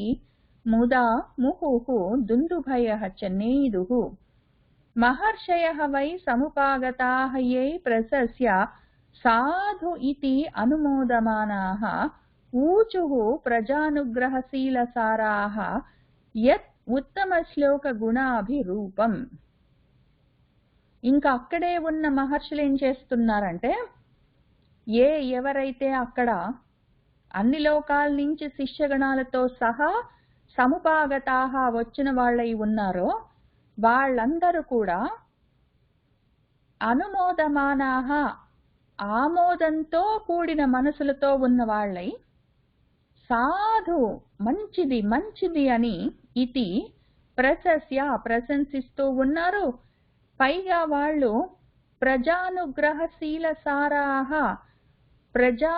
ముదా ముహుః దుందుభయః చ నేదుః. మహర్షయః వై సముపాగతాః యై ప్రశస్య సాధు ఇతి అనుమోదమానాః ఊచుః ప్రజానుగ్రహశీలసారాః యత్ ఉత్తమ శ్లోక గుణాభిరూపం. ఇంకా అక్కడే ఉన్న మహర్షులు ఏం చేస్తున్నారంటే, ఎవరైతే అక్కడ అన్ని లోకాల నుంచి శిష్యగణాలతో సహా సముపాగతాహ వచ్చిన వాళ్ళై ఉన్నారో వాళ్ళందరూ కూడా అనుమోదమానాహ ఆమోదంతో కూడిన మనసులతో ఉన్న వాళ్ళై, సాధు మంచిది మంచిది అని ఇతి ప్రశంసిస్తూ ఉన్నారు. పైగా వాళ్ళు ప్రజానుగ్రహశీలసారాః ప్రజా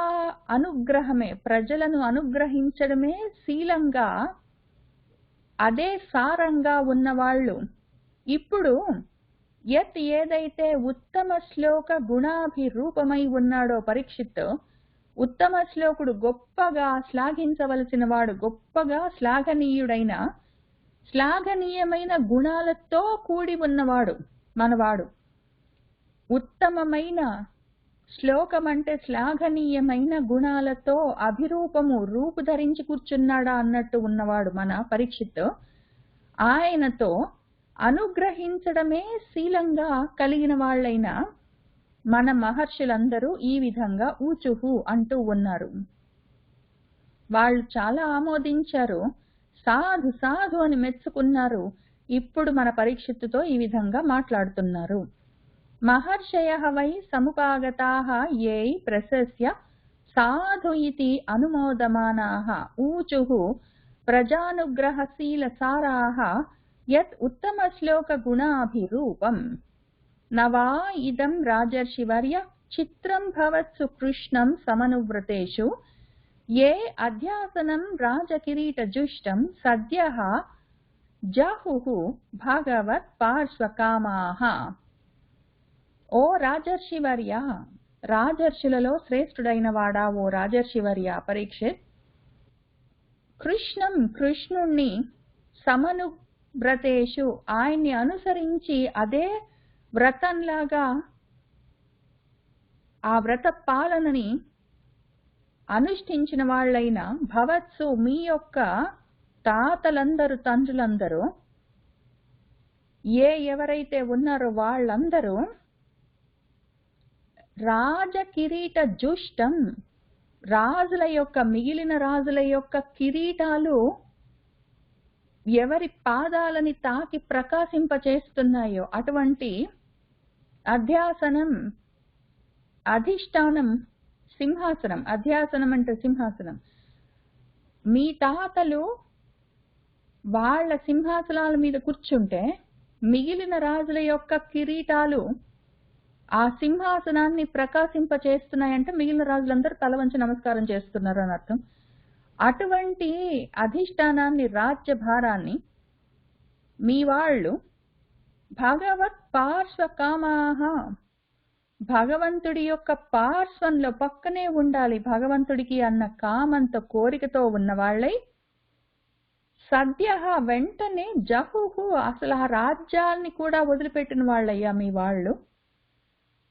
అనుగ్రహమే, ప్రజలను అనుగ్రహించడమే శీలంగా, అదే సారంగా ఉన్నవాళ్ళు. ఇప్పుడు ఏదైతే ఉత్తమ శ్లోక గుణాభిరూపమై ఉన్నాడో పరీక్షిత్, ఉత్తమ శ్లోకుడు గొప్పగా శ్లాఘించవలసిన వాడు, గొప్పగా శ్లాఘనీయమైన గుణాలతో కూడి ఉన్నవాడు మనవాడు. ఉత్తమమైన శ్లోకం అంటే శ్లాఘనీయమైన గుణాలతో అభిరూపము రూపు ధరించి కూర్చున్నాడా అన్నట్టు ఉన్నవాడు మన పరీక్షిత్. ఆయనతో అనుగ్రహించడమే శీలంగా కలిగిన వాళ్ళైన మన మహర్షులందరూ ఈ విధంగా ఊచుహు అంటూ ఉన్నారు. వాళ్ళు చాలా ఆమోదించారు, సాధు సాధు అని మెచ్చుకున్నారు. ఇప్పుడు మన పరీక్షిత్తుతో ఈ విధంగా మాట్లాడుతున్నారు. మహర్షయః వై సముపాగతాః యై ప్రశస్య సాధు ఇతి అనుమోదమానాః ఊచుః ప్రజానుగ్రహశీలసారాః యత్ ఉత్తమ శ్లోక గుణాభిరూపం. నవా ఇదం రాజర్షివర్య చిత్రం భవత్సు కృష్ణం సమనువ్రతేషు ఏ అధ్యాసనం రాజకిరీటజుష్టం సద్యః జహుః భగవత్ పార్శ్వకామాః. ఓ రాజర్షివర్య, రాజర్షులలో శ్రేష్ఠుడైన వాడా ఓ రాజర్షివర్య పరీక్షిత్, కృష్ణుణ్ణి సమనువ్రతేషు ఆయన్ని అనుసరించి అదే వ్రతంలాగా ఆ వ్రత పాలనని అనుష్ఠించిన వాళ్ళైన భవత్సు మీ యొక్క తాతలందరూ తండ్రులందరూ ఎవరైతే ఉన్నారో వాళ్ళందరూ రాజకిరీట జుష్టం, రాజుల యొక్క మిగిలిన రాజుల యొక్క కిరీటాలు ఎవరి పాదాలని తాకి ప్రకాశింపచేస్తున్నాయో అటువంటి అధ్యాసనం అధిష్టానం సింహాసనం, అధ్యాసనం అంటే సింహాసనం. మీ తాతలు వాళ్ళ సింహాసనాల మీద కూర్చుంటే మిగిలిన రాజుల యొక్క కిరీటాలు ఆ సింహాసనాన్ని ప్రకాశింపచేస్తున్నాయంటే మిగిలిన రాజులందరూ తల వంచి నమస్కారం చేస్తున్నారు అని అర్థం. అటువంటి అధిష్టానాన్ని, రాజ్యభారాన్ని మీ వాళ్ళు భగవత్ పార్శ్వకామాహ, భగవంతుడి యొక్క పార్శ్వంలో పక్కనే ఉండాలి భగవంతుడికి అన్న కామంతో, కోరికతో ఉన్న వాళ్ళై సద్య వెంటనే జహుహు, అసలు ఆ రాజ్యాన్ని కూడా వదిలిపెట్టిన వాళ్ళయ్యా మీ వాళ్ళు.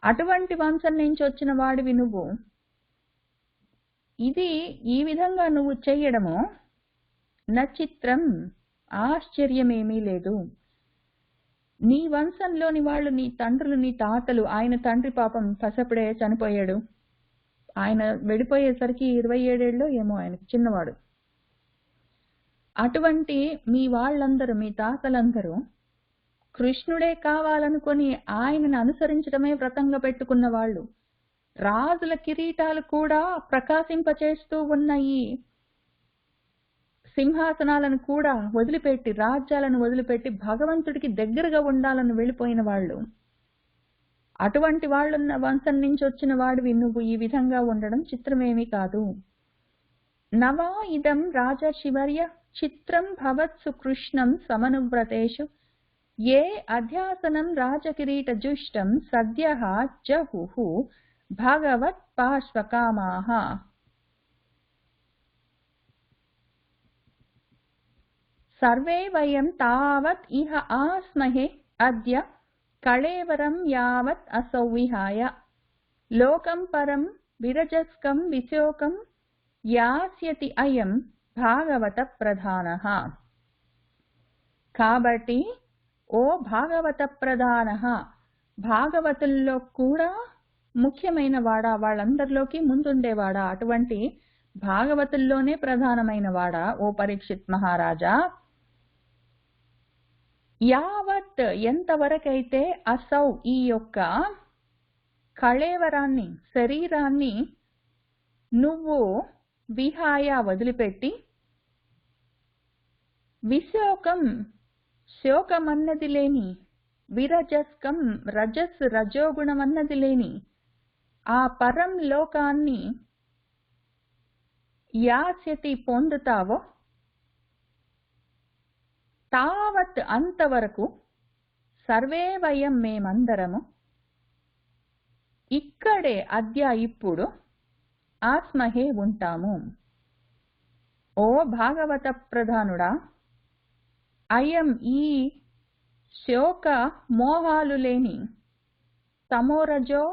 అటువంటి వంశం నుంచి వచ్చిన వాడివి నువ్వు. ఇది ఈ విధంగా నువ్వు చెయ్యడము నచిత్రం, ఆశ్చర్యమేమీ లేదు. నీ వంశంలోని వాళ్ళు, నీ తండ్రులు, నీ తాతలు, ఆయన తండ్రి పాపం పసప్పుడే చనిపోయాడు. ఆయన వెళ్ళిపోయేసరికి 27 ఏళ్ళో ఏమో, ఆయనకి చిన్నవాడు. అటువంటి మీ వాళ్ళందరూ, మీ తాతలందరూ కృష్ణుడే కావాలనుకొని ఆయనను అనుసరించడమే వ్రతంగా పెట్టుకున్న వాళ్ళు. రాజుల కిరీటాలు కూడా ప్రకాశింపచేస్తూ ఉన్న ఈ సింహాసనాలను కూడా వదిలిపెట్టి, రాజ్యాలను వదిలిపెట్టి భగవంతుడికి దగ్గరగా ఉండాలని వెళ్ళిపోయిన వాళ్ళు. అటువంటి వాళ్ళున్న వంశం నుంచి వచ్చిన వాడివి నువ్వు ఈ విధంగా ఉండడం చిత్రమేమీ కాదు. నవా ఇదం రాజశివర్య చిత్రం భవత్సు కృష్ణం సమనువ్రతేషు ఏ అధ్యాసనం రాజకిరీట జుష్టం సద్యః జహుః భగవత్ పార్శ్వకామాః. సర్వే వయం తావత్ ఇహ ఆస్మహే అద్య కళేవరం యావత్ అసౌ విహాయ లోకం పరం విరజస్కం విశోకం యాస్యతి అయం భాగవత ప్రధానః. కాబట్టి ఓ భాగవత ప్రధానః, భాగవతుల్లో కూడా ముఖ్యమైన వాడా, వాళ్ళందరిలోకి ముందుండేవాడా, అటువంటి భాగవతుల్లోనే ప్రధానమైన వాడా ఓ పరీక్షిత్ మహారాజా. యావత్ ఎంతవరకైతే అసౌ ఈ యొక్క కళేవరాన్ని, శరీరాన్ని నువ్వు విహాయ వదిలిపెట్టి, విశోకం శోకమన్నది లేని, విరజస్కం రజస్ రజోగుణమన్నది లేని ఆ పరం లోకాన్ని యాస్యతి పొందుతావో, తావత్ అంతవరకు సర్వే వయం మేమందరము ఇక్కడే అద్య ఇప్పుడు ఆస్మహే ఉంటాము. ఓ భాగవత ప్రధానుడా, అయం ఈ శోక మోహాలు లేని, తమోరజో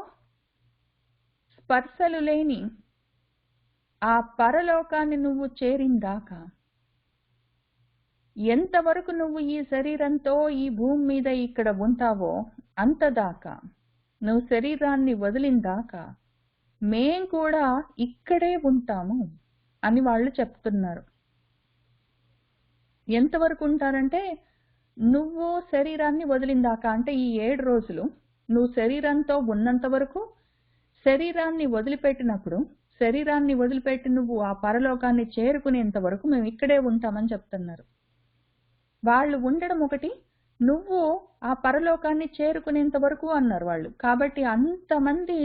స్పర్శలు లేని ఆ పరలోకాన్ని నువ్వు చేరిందాకా, ఎంతవరకు నువ్వు ఈ శరీరంతో ఈ భూమి మీద ఇక్కడ ఉంటావో అంతదాకా, నువ్వు శరీరాన్ని వదిలిందాకా మేం కూడా ఇక్కడే ఉంటాము అని వాళ్ళు చెప్తున్నారు. ఎంతవరకు ఉంటారంటే, నువ్వు శరీరాన్ని వదిలిందాకా అంటే ఈ 7 రోజులు నువ్వు శరీరంతో ఉన్నంత వరకు, శరీరాన్ని వదిలిపెట్టినప్పుడు, శరీరాన్ని వదిలిపెట్టి నువ్వు ఆ పరలోకాన్ని చేరుకునేంత వరకు మేము ఇక్కడే ఉంటామని చెప్తున్నారు. వాళ్ళు ఉండడం ఒకటి, నువ్వు ఆ పరలోకాన్ని చేరుకునేంత వరకు అన్నారు వాళ్ళు. కాబట్టి అంతమంది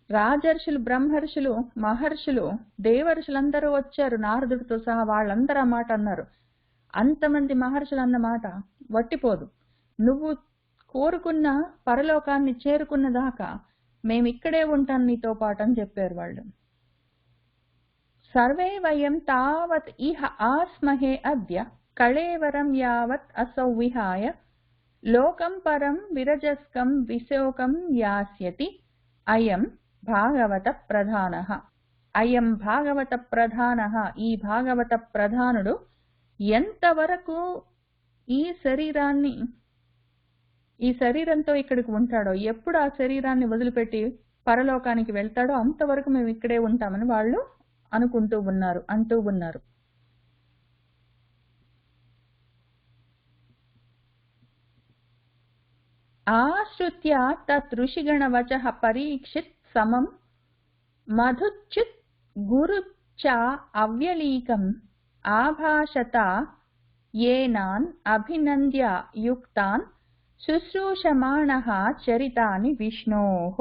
రాజర్షులు, బ్రహ్మర్షులు, మహర్షులు, దేవర్షులందరూ వచ్చారు నారదుడితో సహా. వాళ్ళందరూ ఆ మాట అన్నారు. అంతమంది మహర్షులు అన్న మాట వట్టిపోదు. నువ్వు కోరుకున్న పరలోకాన్ని చేరుకున్న దాకా మేమిక్కడే ఉంటాం నీతో పాటు అని చెప్పారు వాళ్ళు. సర్వే వయం తావత్ ఇహ ఆస్మహే అద్య కళేవరం యావత్ అసౌ విహాయ లోకం పరం విరజస్కం విశోకం యాస్యతి అయం భాగవత ప్రధానః. అయం భాగవత ప్రధానః, ఈ భాగవత ప్రధానుడు ఎంతవరకు ఈ శరీరంతో ఇక్కడికి ఉంటాడో, ఎప్పుడు ఆ శరీరాన్ని వదిలిపెట్టి పరలోకానికి వెళ్తాడో అంతవరకు మేము ఇక్కడే ఉంటామని వాళ్ళు అంటూ ఉన్నారు. ఆశ్రుత్య తత్ ఋషిగణ వచః పరీక్షిత్ సమం మధుచ్యుత్ గురుచ అవ్యలీకం ఆభాషత ఏనాన్ అభినంద్య యుక్తాన్ శుశ్రూషమాణః చరితాని విష్ణోః.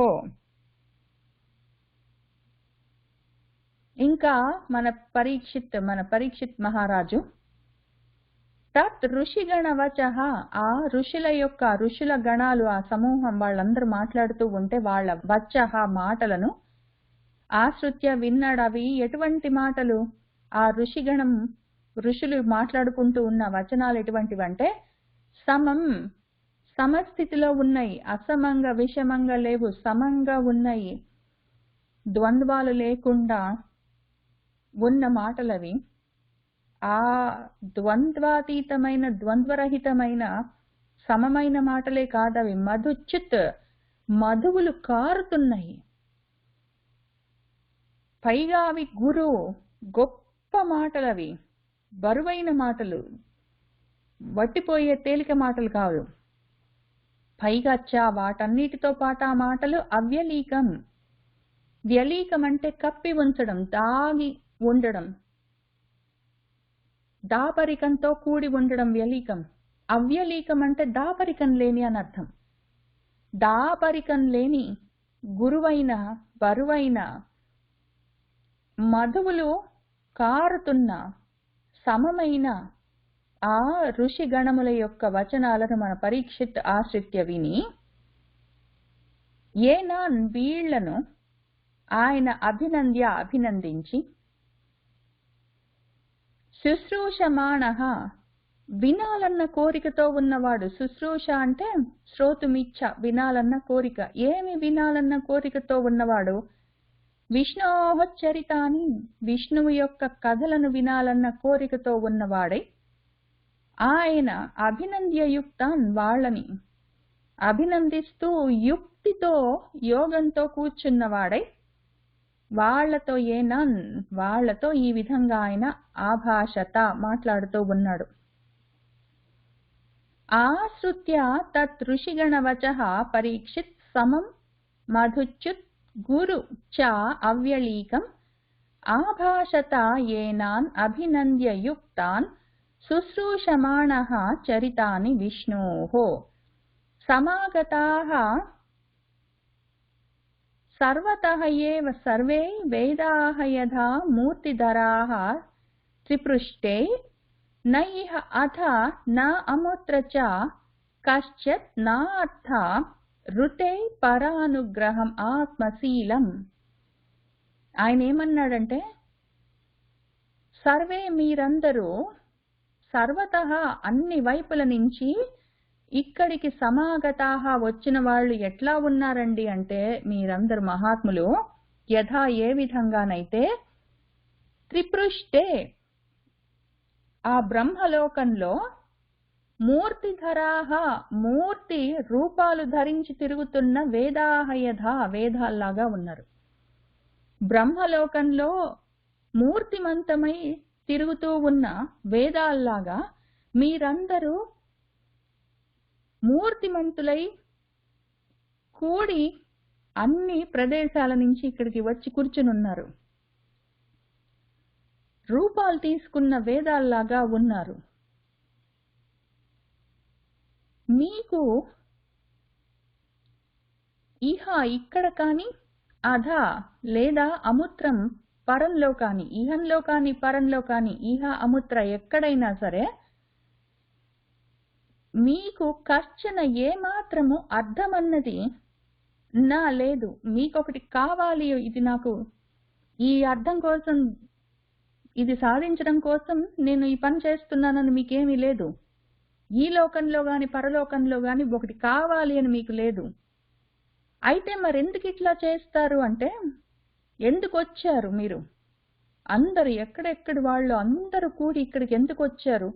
ఇంకా మన పరీక్షిత్ మహారాజు తత్ ఋషిగణవచః, ఆ ఋషుల గణాలు, ఆ సమూహం వాళ్ళందరూ మాట్లాడుతూ ఉంటే వాళ్ళ వచః మాటలను ఆశ్రుత్య విన్నాడు. అవి ఎటువంటి మాటలు? ఆ ఋషులు మాట్లాడుకుంటూ ఉన్న వచనాలు ఎటువంటివంటే సమం, సమస్థితిలో ఉన్నాయి, అసమంగా విషమంగా లేవు, సమంగా ఉన్నాయి, ద్వంద్వాలు లేకుండా ఉన్న మాటలవి. ఆ ద్వంద్వాతీతమైన ద్వంద్వరహితమైన సమమైన మాటలే కాదవి. మధుచ్యుత్, మధువులు కారుతున్నాయి. పైగా అవి గురు, గొప్ప మాటలవి, బరువైన మాటలు, వట్టిపోయే తేలిక మాటలు కాదు. పైగా వాటన్నిటితో పాటు ఆ మాటలు అవ్యలీకం. వ్యలీకం అంటే కప్పి ఉంచడం, దాగి ఉండడం, దాపరికంతో కూడి ఉండడం వ్యలీకం. అవ్యలీకం అంటే దాపరికం లేని అని అర్థం. దాపరికం లేని గురువైన బరువైన మధువులు కారుతున్న సమమైన ఆ ఋషి గణముల యొక్క వచనాలను మన పరీక్షిత్ ఆశ్రిత్య విని ఏనా వీళ్లను ఆయన అభినందించి శుశ్రూషమాణః, వినాలన్న కోరికతో ఉన్నవాడు. శుశ్రూష అంటే శ్రోతుమిచ్చ, వినాలన్న కోరిక. ఏమి వినాలన్న కోరికతో ఉన్నవాడు? విష్ణోః చరితాని, విష్ణువు యొక్క కథలను వినాలన్న కోరికతో ఉన్నవాడై ఆయన అభినంద్యయుక్తాన్, వాళ్ళని అభినందిస్తూ యుక్తితో యోగంతో కూర్చున్నవాడై వాళ్లతో ఈ విధంగా ఆయన ఆభాషత మాట్లాడుతూ ఉన్నాడు. ఆశ్రుత్య తత్ ఋషిగణవచః పరీక్షిత్ సమం మధుచ్యుత్ గురు చ అవ్యలీకం ఆభాషత ఏనాన్ అభినంద్య యుక్తాన్ శుశ్రూషమాణః చరితాని విష్ణోః. సమాగతాః సర్వతః ఏవ సర్వే వేదాః యథా మూర్తిధరాః త్రిపృష్టే నైహ అథ న అముత్ర చ కశ్చిత్ నార్థ ఋతే పరానుగ్రహం ఆత్మశీలం. ఆయన ఏమన్నాడంటే, సర్వే మీరందరూ సర్వతః అన్ని వైపుల నుంచి ఇక్కడికి సమాగతాః వచ్చిన వాళ్ళు ఎట్లా ఉన్నారండి అంటే, మీరందరు మహాత్ములు యథా ఏ విధంగానైతే త్రిపృష్టే ఆ బ్రహ్మలోకంలో మూర్తిధరాః మూర్తి రూపాలు ధరించి తిరుగుతున్న వేదాః యథా వేదాల్లాగా ఉన్నారు. బ్రహ్మలోకంలో మూర్తిమంతమై తిరుగుతూ ఉన్న వేదాల్లాగా మీరందరూ మూర్తిమంతులై కూడి అన్ని ప్రదేశాల నుంచి ఇక్కడికి వచ్చి కూర్చునున్నారు. రూపాలు తీసుకున్న వేదాల్లాగా ఉన్నారు. మీకు ఇహ ఇక్కడ కాని అధ లేదా అముత్రం పరంలో కాని, ఇహంలో కాని పరంలో కాని, ఇహ అముత్ర ఎక్కడైనా సరే మీకు కర్చన ఏమాత్రము అర్థమన్నది నా లేదు. మీకొకటి కావాలి, ఇది నాకు ఈ అర్థం కోసం, ఇది సాధించడం కోసం నేను ఈ పని చేస్తున్నానని మీకేమీ లేదు. ఈ లోకంలో గాని పరలోకంలో గాని ఒకటి కావాలి అని మీకు లేదు. అయితే మరెందుకు ఇట్లా చేస్తారు అంటే, ఎందుకు వచ్చారు మీరు అందరు, ఎక్కడెక్కడి వాళ్ళు అందరూ కూడి ఇక్కడికి ఎందుకు వచ్చారు?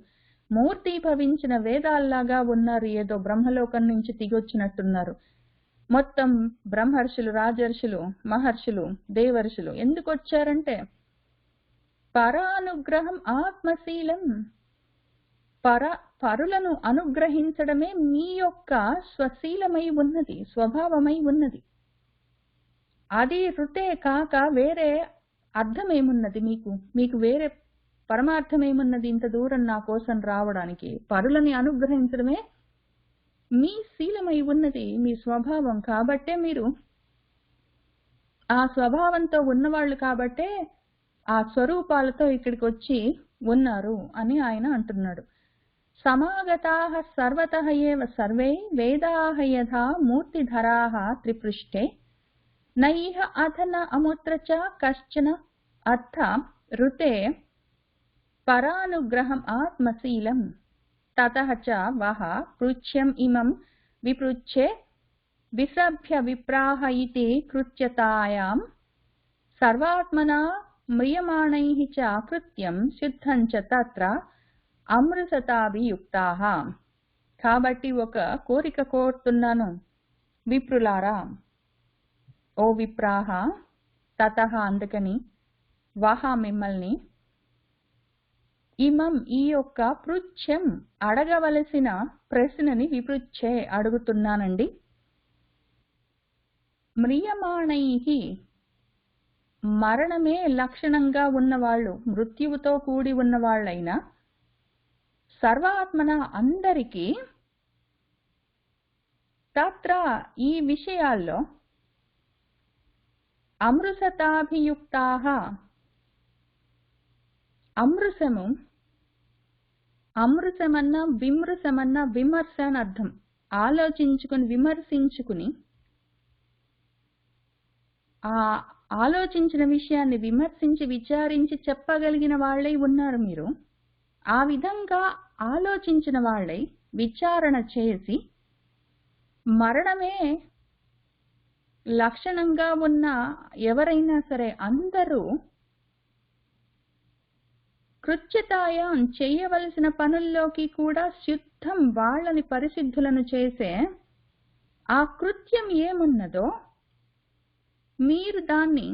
మూర్తి భవించిన వేదాల్లాగా ఉన్నారు, ఏదో బ్రహ్మలోకం నుంచి దిగొచ్చినట్టున్నారు. మొత్తం బ్రహ్మర్షులు, రాజర్షులు, మహర్షులు, దేవర్షులు ఎందుకు వచ్చారంటే, పరానుగ్రహం ఆత్మశీలం, పరులను అనుగ్రహించడమే మీ యొక్క స్వశీలమై ఉన్నది, స్వభావమై ఉన్నది. అది రుతే కాక వేరే అర్థమేమున్నది? మీకు వేరే పరమార్థమేమున్నది ఇంత దూరం నా కోసం రావడానికి? పరులని అనుగ్రహించడమే మీ శీలమై ఉన్నది, మీ స్వభావం. కాబట్టే మీరు ఆ స్వభావంతో ఉన్నవాళ్ళు కాబట్టే ఆ స్వరూపాలతో ఇక్కడికి వచ్చి ఉన్నారు అని ఆయన అంటున్నాడు. సమాగతాః సర్వతః ఏవ సర్వే వేదాః యథా మూర్తిధరాః త్రిపృష్ఠే నైహ అథన అముత్ర చ కశ్చన అర్థ రుతే పరానుగ్రహం ఆత్మశీలం తతః చ వహ పృచ్ఛ్యం ఇమం విపృచ్ఛే విసభ్య విప్రాహ ఇతి కృత్యతాయాం సర్వాత్మనా మ్రియమాణైః చ కృత్యం శుద్ధం చ తత్ర అమృతతాభియుక్తాః. కాబట్టి ఒక కోరిక కోరుతున్నాను విప్రులారా, ఓ విప్రాహ, తతః అందుకని, వహ మిమ్మల్ని, ఇమం ఈ యొక్క పృచ్ఛ్యం అడగవలసిన ప్రశ్నని విపృచ్ఛే అడుగుతున్నానండి. మ్రియమాణైః మరణమే లక్షణంగా ఉన్నవాళ్ళు, మృత్యువుతో కూడి ఉన్నవాళ్ళైనా సర్వాత్మన అందరికీ తత్ర ఈ విషయాల్లో అమృతతాభియుక్తాః అమృతము, అమృతమన్నా విమృశమన్నా విమర్శ అని అర్థం. ఆలోచించుకుని విమర్శించుకుని ఆ ఆలోచించిన విషయాన్ని విమర్శించి విచారించి చెప్పగలిగిన వాళ్ళై ఉన్నారు మీరు. ఆ విధంగా ఆలోచించిన వాళ్ళై విచారణ చేసి మరణమే లక్షణంగా ఉన్న ఎవరైనా సరే అందరూ కృత్యతాయాం చేయవలసిన పనుల్లోకి కూడా శుద్ధం వాళ్ళని పరిసిద్ధులను చేసే ఆ కృత్యం ఏమున్నదో మీరు దాన్ని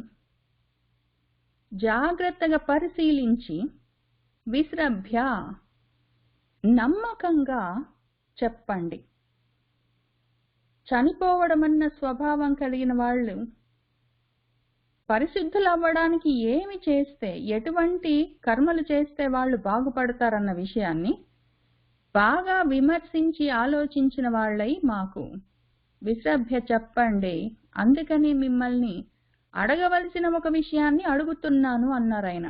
జాగ్రత్తగా పరిశీలించి విశ్రభ్య నమ్మకంగా చెప్పండి. చనిపోవడమన్న స్వభావం కలిగిన వాళ్ళు పరిశుద్ధులు అవ్వడానికి ఏమి చేస్తే, ఎటువంటి కర్మలు చేస్తే వాళ్ళు బాగుపడతారన్న విషయాన్ని బాగా విమర్శించి ఆలోచించిన వాళ్ళై మాకు విశ్రభ్య చెప్పండి. అందుకని మిమ్మల్ని అడగవలసిన ఒక విషయాన్ని అడుగుతున్నాను అన్నారు ఆయన.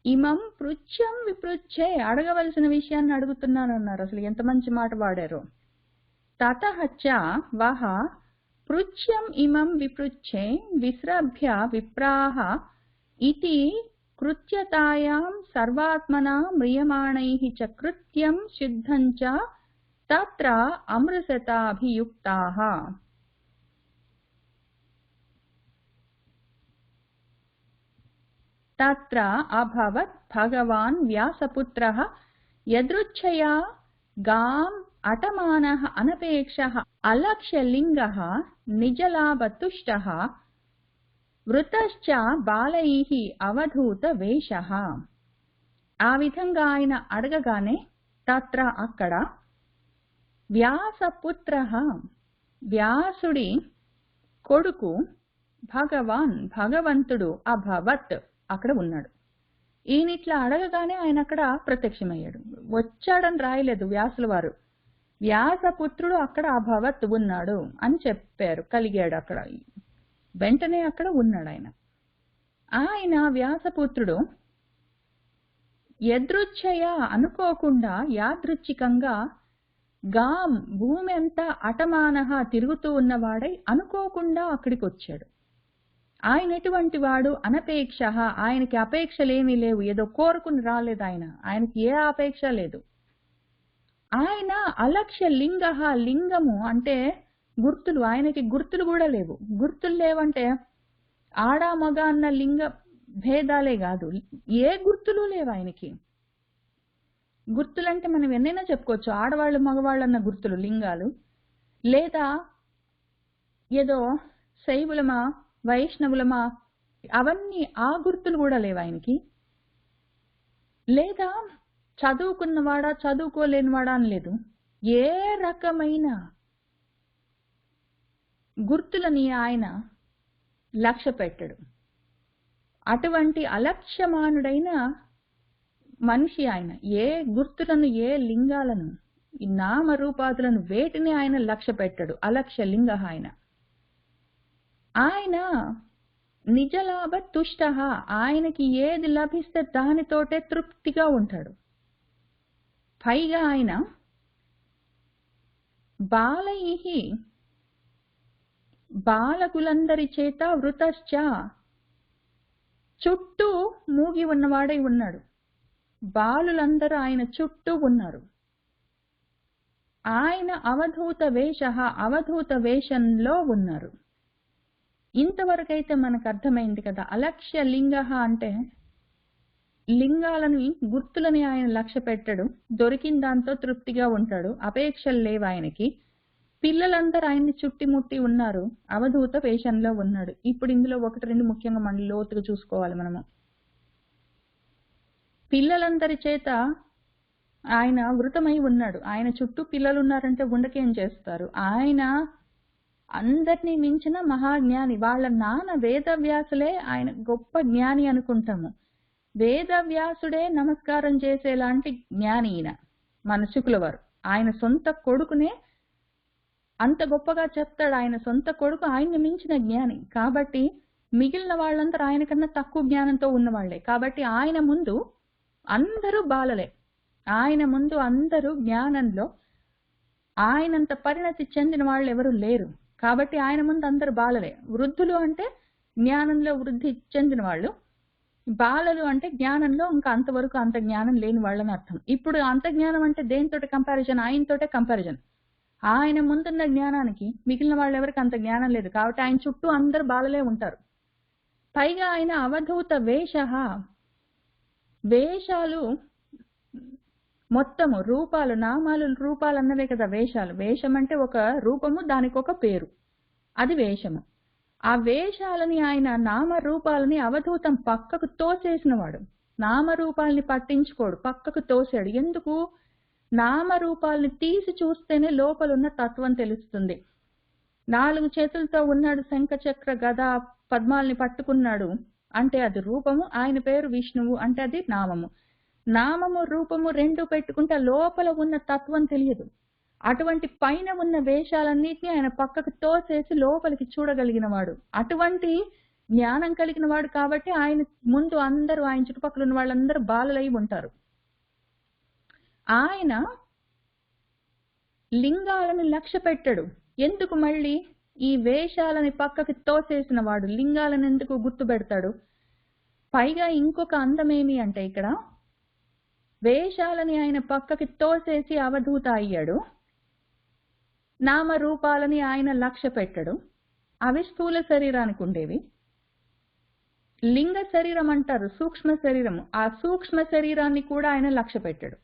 ఇమం పృచ్ఛ్యం విపృచ్ఛే అడగవలసిన విషయాన్ని అడుగుతున్నాను అన్నారు. అసలు ఎంత మంచి మాట వాడారో. తతః చ వహ పృచ్ఛ్యం ఇమం విపృచ్ఛే విశ్రభ్య విప్రాహ ఇతి కృత్యతాయాం సర్వాత్మనా మ్రియమాణైః చ కృత్యం శుద్ధం చ తత్ర అమృతతాభియుక్తాః. తత్ర అభవత్ భగవాన్ వ్యాసపుత్రః యదృచ్ఛయా గాం అటమానః అనపేక్షః అలక్ష్యలింగః నిజలాభతుష్టః వృతశ్చ బాలైః అవధూత వేషః. ఆ విధంగా ఆయన అడగగానే తత్ర అక్కడ వ్యాసపుత్రః వ్యాసుడి కొడుకు భగవాన్ భగవంతుడు అభవత్ అక్కడ ఉన్నాడు. ఈయనిట్లా అడగగానే ఆయన అక్కడ ప్రత్యక్షమయ్యాడు. వచ్చాడని రాయలేదు వ్యాసుల వారు. వ్యాసపుత్రుడు అక్కడ అభవత్ ఉన్నాడు అని చెప్పారు, కలిగాడు అక్కడ. వెంటనే అక్కడ ఉన్నాడు ఆయన. ఆయన వ్యాసపుత్రుడు యదృచ్ఛయ అనుకోకుండా యాదృచ్ఛికంగా గాం భూమి అంతా అటమానః తిరుగుతూ ఉన్నవాడై అనుకోకుండా అక్కడికి వచ్చాడు. ఆయన ఎటువంటి వాడు? అనపేక్ష, ఆయనకి అపేక్షలేమీ లేవు. ఏదో కోరుకుని రాలేదు ఆయన, ఆయనకి ఏ అపేక్ష లేదు. ఆయన అలక్ష్య లింగ, లింగము అంటే గుర్తులు, ఆయనకి గుర్తులు కూడా లేవు. గుర్తులు లేవంటే ఆడా మగ అన్న లింగ భేదాలే కాదు, ఏ గుర్తులు లేవు ఆయనకి. గుర్తులంటే మనం ఎన్నైనా చెప్పుకోవచ్చు, ఆడవాళ్ళు మగవాళ్ళు అన్న గుర్తులు లింగాలు, లేదా ఏదో శైవులమా వైష్ణవులమా అవన్నీ ఆ గుర్తులు కూడా లేవు ఆయనకి. లేదా చదువుకున్నవాడా చదువుకోలేనివాడా అని లేదు. ఏ రకమైన గుర్తులని ఆయన లక్ష్య పెట్టడు. అటువంటి అలక్ష్యమానుడైన మనిషి ఆయన. ఏ గుర్తులను, ఏ లింగాలను, ఈ నామరూపాదులను వేటిని ఆయన లక్ష్య పెట్టడు. అలక్ష్య లింగ ఆయన. ఆయన నిజలాభ తుష్ట. ఆయనకి ఏది లభిస్తే దానితోటే తృప్తిగా ఉంటాడు. పైగా ఆయన బాలైః బాలకులందరి చేత వృతశ్చ చుట్టూ మూగి ఉన్నవాడై ఉన్నాడు. బాలులందరూ ఆయన చుట్టూ ఉన్నారు. ఆయన అవధూత వేష, అవధూత వేషంలో ఉన్నారు. ఇంతవరకైతే మనకు అర్థమైంది కదా. అలక్ష్య లింగ అంటే లింగాలని, గుర్తులని ఆయన లక్ష్య పెట్టడు. దొరికిన దాంతో తృప్తిగా ఉంటాడు. అపేక్షలు లేవు ఆయనకి. పిల్లలందరూ ఆయన్ని చుట్టిముట్టి ఉన్నారు. అవధూత వేషంలో ఉన్నాడు. ఇప్పుడు ఇందులో ఒకటి రెండు ముఖ్యంగా మనం లోతుగా చూసుకోవాలి. మనము పిల్లలందరి చేత ఆయన వృతమై ఉన్నాడు. ఆయన చుట్టూ పిల్లలు ఉన్నారంటే ఉండకేం చేస్తారు. ఆయన అందరినీ మించిన మహాజ్ఞాని. వాళ్ళ నాన్న వేదవ్యాసులే ఆయన గొప్ప జ్ఞాని అనుకుంటాము. వేదవ్యాసుడే నమస్కారం చేసేలాంటి జ్ఞాని ఈయన, మన శుకుల వారు. ఆయన సొంత కొడుకునే అంత గొప్పగా చెప్తాడు. ఆయన సొంత కొడుకు ఆయన్ని మించిన జ్ఞాని. కాబట్టి మిగిలిన వాళ్ళందరూ ఆయన కన్నా తక్కువ జ్ఞానంతో ఉన్నవాళ్లే. కాబట్టి ఆయన ముందు అందరూ బాలలే. ఆయన ముందు అందరూ జ్ఞానంలో ఆయనంత పరిణతి చెందిన వాళ్ళు ఎవరు లేరు. కాబట్టి ఆయన ముందు అందరూ బాలలే. వృద్ధులు అంటే జ్ఞానంలో వృద్ధి చెందిన వాళ్ళు, బాలలు అంటే జ్ఞానంలో ఇంకా అంతవరకు అంత జ్ఞానం లేని వాళ్ళని అర్థం. ఇప్పుడు అంత జ్ఞానం అంటే దేనితోటి కంపారిజన్? ఆయనతోటే కంపారిజన్. ఆయన ముందున్న జ్ఞానానికి మిగిలిన వాళ్ళు ఎవరికి అంత జ్ఞానం లేదు. కాబట్టి ఆయన చుట్టూ అందరు బాలలే ఉంటారు. పైగా ఆయన అవధూత వేష, వేషాలు మొత్తము రూపాలు, నామాలు, రూపాలు అన్నవే కదా వేషాలు. వేషం అంటే ఒక రూపము, దానికి ఒక పేరు, అది వేషము. ఆ వేషాలని ఆయన నామరూపాలని అవధూతం పక్కకు తోసేసినవాడు. నామరూపాలని పట్టించుకోడు, పక్కకు తోసాడు. ఎందుకు? నామరూపాలని తీసి చూస్తేనే లోపలున్న తత్వం తెలుస్తుంది. 4 చేతులతో ఉన్నాడు, శంఖ చక్ర గద పద్మాలని పట్టుకున్నాడు అంటే అది రూపము. ఆయన పేరు విష్ణువు అంటే అది నామము. నామము రూపము రెండు పెట్టుకుంటే లోపల ఉన్న తత్వం తెలియదు. అటువంటి పైన ఉన్న వేషాలన్నిటినీ ఆయన పక్కకు తోసేసి లోపలికి చూడగలిగిన వాడు. అటువంటి జ్ఞానం కలిగిన వాడు. కాబట్టి ఆయన ముందు అందరూ, ఆయన చుట్టుపక్కల ఉన్న వాళ్ళందరూ బాలలై ఉంటారు. ఆయన లింగాలను లక్ష్య పెట్టడు. ఎందుకు? మళ్ళీ ఈ వేషాలని పక్కకి తోసేసిన వాడు లింగాలను ఎందుకు గుర్తు పెడతాడు? పైగా ఇంకొక అందమేమి అంటే ఇక్కడ వేషాలని ఆయన పక్కకి తోసేసి అవధూత అయ్యాడు. నామరూపాలని ఆయన లక్ష్య పెట్టడు. అవి స్థూల శరీరానికి ఉండేవి. లింగ శరీరం అంటారు, సూక్ష్మ శరీరము. ఆ సూక్ష్మ శరీరాన్ని కూడా ఆయన లక్ష్య పెట్టాడు.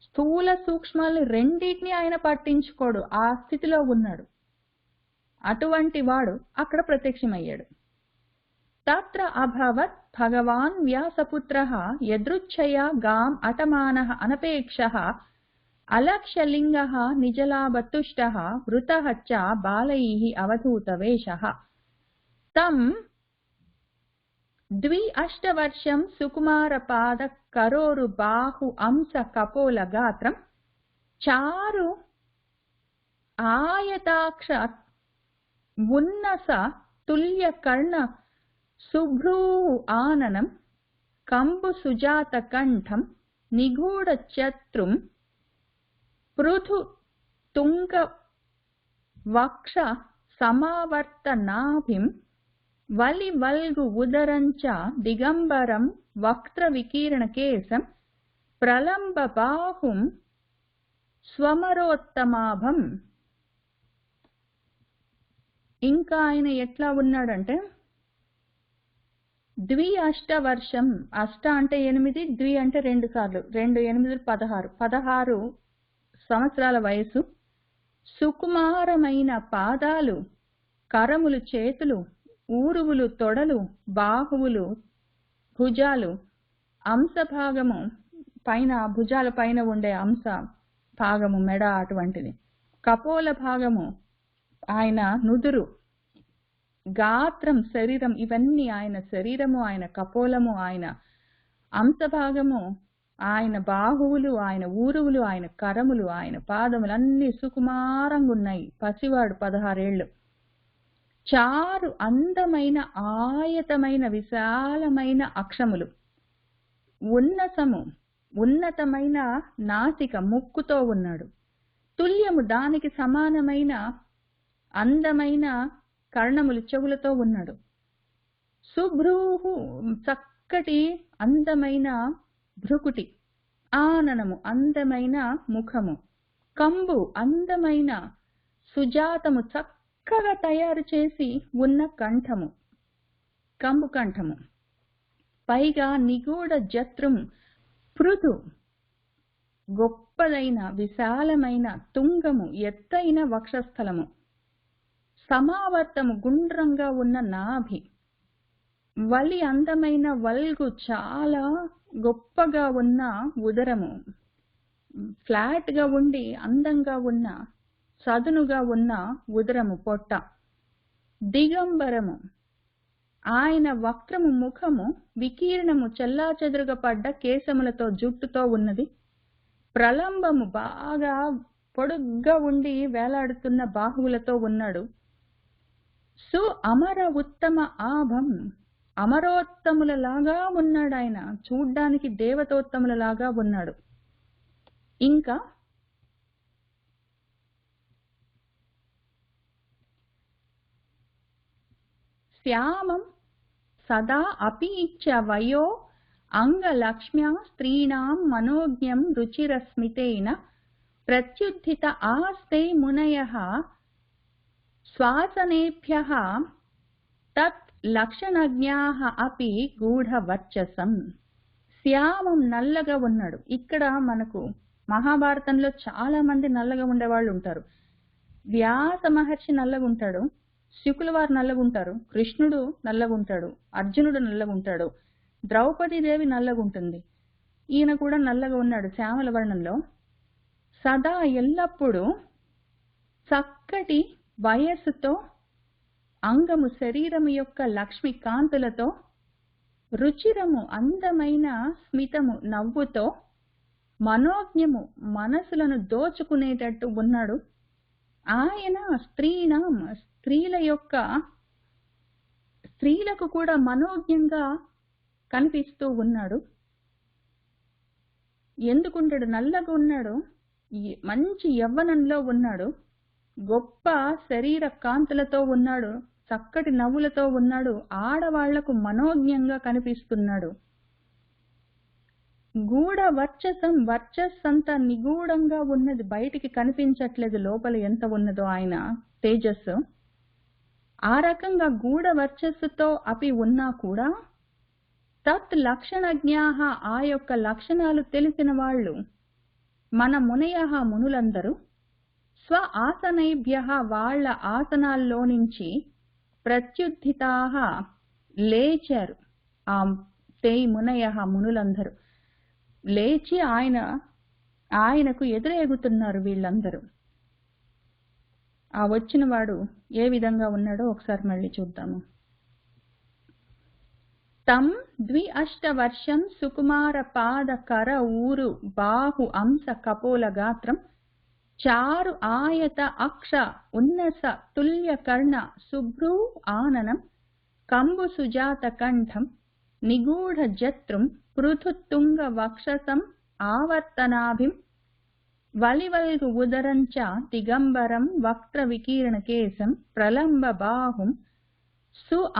స్థూల సూక్ష్మాలని రెండింటినీ ఆయన పట్టించుకోడు. ఆ స్థితిలో ఉన్నాడు. అటువంటి వాడు అక్కడ ప్రత్యక్షమయ్యాడు. తత్ర అభవత్ భగవాన్ వ్యాసపుత్రః యదృచ్ఛయా గాం అటమానః అనపేక్షః అలక్ష్యలింగః నిజలాభతుష్టః వృతః చ బాలైః అవధూతవేషః తం 28 వర్షం సుకుమారపాద కరోరు బాహు అంశ కపోల గాత్రం చారు ఆయతాక్ష ఉన్నస తుల్య కర్ణ శుభ్రూ ఆననం కంబు సుజాత కంఠం నిగూఢ చత్రుం పృథు తుంగ వక్ష సమావర్తనాభిం వలి వల్గు ఉదరంచ దిగంబరం వక్త్ర వికీర్ణ కేశం ప్రలంబ బాహుం స్వమరోత్తమాభం. ఇంకా ఆయన ఎట్లా ఉన్నాడంటే 28 వర్షం. అష్ట అంటే 8, ద్వి అంటే 2 సార్లు, 2 8 16 సంవత్సరాల వయసు. సుకుమారమైన పాదాలు, కరములు చేతులు, ఊరువులు తొడలు, బాహువులు భుజాలు, అంశభాగము పైన భుజాల పైన ఉండే అంశ భాగము మెడ అటువంటిది, కపోల భాగము ఆయన నుదురు, గాత్రం, శరీరం, ఇవన్నీ ఆయన శరీరము, ఆయన కపోలము, ఆయన అంశభాగము, ఆయన బాహువులు, ఆయన ఊరువులు, ఆయన కరములు, ఆయన పాదములు అన్ని సుకుమారంగా ఉన్నాయి. పసివాడు 16 ఏళ్ళు. చారు అందమైన ఆయతమైన విశాలమైన అక్షములు, ఉన్నతమైన నాసిక ముక్కుతో ఉన్నాడు. తుల్యము దానికి సమానమైన అందమైన కర్ణములు చెవులతో ఉన్నాడు. శుభ్రూహు చక్కటి అందమైన భృకుటి, ఆననము అందమైన ముఖము, కంబు అందమైన సుజాతము చక్కగా తయారు చేసి ఉన్న కంఠము, కంబు కంఠము, పైగా నిగూఢ జత్రం పృథు గొప్పదైన విశాలమైన తుంగము, ఎత్తైన వక్షస్థలము, సమావర్తము గుండ్రంగా ఉన్న నాభి, వలి అందమైన వల్గు చాలా గొప్పగా ఉన్న ఉదరము, ఫ్లాట్ గా ఉండి అందంగా ఉన్న సదునుగా ఉన్న ఉదరము పొట్ట, దిగంబరము ఆయన వక్రము ముఖము, వికీర్ణము చెల్లాచెదురుగా పడ్డ కేశములతో జుట్టుతో ఉన్నది. ప్రలంబము బాగా పొడుగ్గా ఉండి వేలాడుతున్న బాహువులతో ఉన్నాడు. అమర ఉత్తమ ఆభం, అమరోత్తములలాగా ఉన్నాడు. ఆయన చూడ్డానికి దేవతోత్తములలాగా ఉన్నాడు. ఇంకా శ్యామం సదా అపీచ్చ వయో అంగలక్ష్మ్యా స్త్రీణాం మనోజ్ఞం రుచిరస్మితేన ప్రత్యుత్థిత ఆస్తే మునయః శ్వాసనేభ్యః తత్ లక్షణజ్ఞాః అపి గూఢవర్చసం. శ్యామం నల్లగా ఉన్నాడు. ఇక్కడ మనకు మహాభారతంలో చాలా మంది నల్లగా ఉండేవాళ్ళు ఉంటారు. వ్యాస మహర్షి నల్లగా ఉంటాడు, శుకుల వారు నల్లగా ఉంటారు, కృష్ణుడు నల్లగా ఉంటాడు, అర్జునుడు నల్లగా ఉంటాడు, ద్రౌపదీదేవి నల్లగా ఉంటుంది. ఈయన కూడా నల్లగా ఉన్నాడు శ్యామల వర్ణంలో. సదా ఎల్లప్పుడూ చక్కటి వయస్సుతో, అంగము శరీరము యొక్క లక్ష్మి కాంతులతో, రుచిరము అందమైన స్మితము నవ్వుతో, మనోజ్ఞము మనసులను దోచుకునేటట్టు ఉన్నాడు. ఆయన స్త్రీలకు కూడా మనోజ్ఞంగా కనిపిస్తూ ఉన్నాడు. ఎందుకుంటాడు? నల్లగా ఉన్నాడు, మంచి యవ్వనంలో ఉన్నాడు, గొప్ప శరీర కాంతులతో ఉన్నాడు, చక్కటి నవ్వులతో ఉన్నాడు, ఆడవాళ్లకు మనోజ్ఞంగా కనిపిస్తున్నాడు. గూఢ వర్చసం, వర్చస్సంతా నిగూఢంగా ఉన్నది, బయటికి కనిపించట్లేదు లోపల ఎంత ఉన్నదో ఆయన తేజస్సు. ఆ రకంగా గూఢ వర్చస్సుతో అపి ఉన్నా కూడా తత్ లక్షణజ్ఞాః, ఆ యొక్క లక్షణాలు తెలిసిన వాళ్ళు, మన మునయః మునులందరూ, స్వ ఆసనైభ్యః వాళ్ళ ఆసనాల్లో నుంచి, ప్రత్యుత్థితాః లేచారు. ఆ మునయః మునులందరూ లేచి ఆయనకు ఎదురేగుతున్నారు వీళ్ళందరూ. ఆ వచ్చిన వాడు ఏ విధంగా ఉన్నాడో ఒకసారి మళ్ళీ చూద్దాము. తం 28 వర్షం సుకుమార పాద కర ఊరు బాహు అంశ కపోల గాత్రం చారు ఆయత అక్ష ఉన్నస తుల్య కర్ణ శుభ్రూ ఆననం కంబు సుజాత కంఠం నిగూఢ జత్రం పృథుతుంగ వక్షసం ఆవర్తనాభిం వలివల్గు ఉదరంచ దిగంబరం వక్త్ర వికీర్ణ కేశం ప్రలంబ బాహుం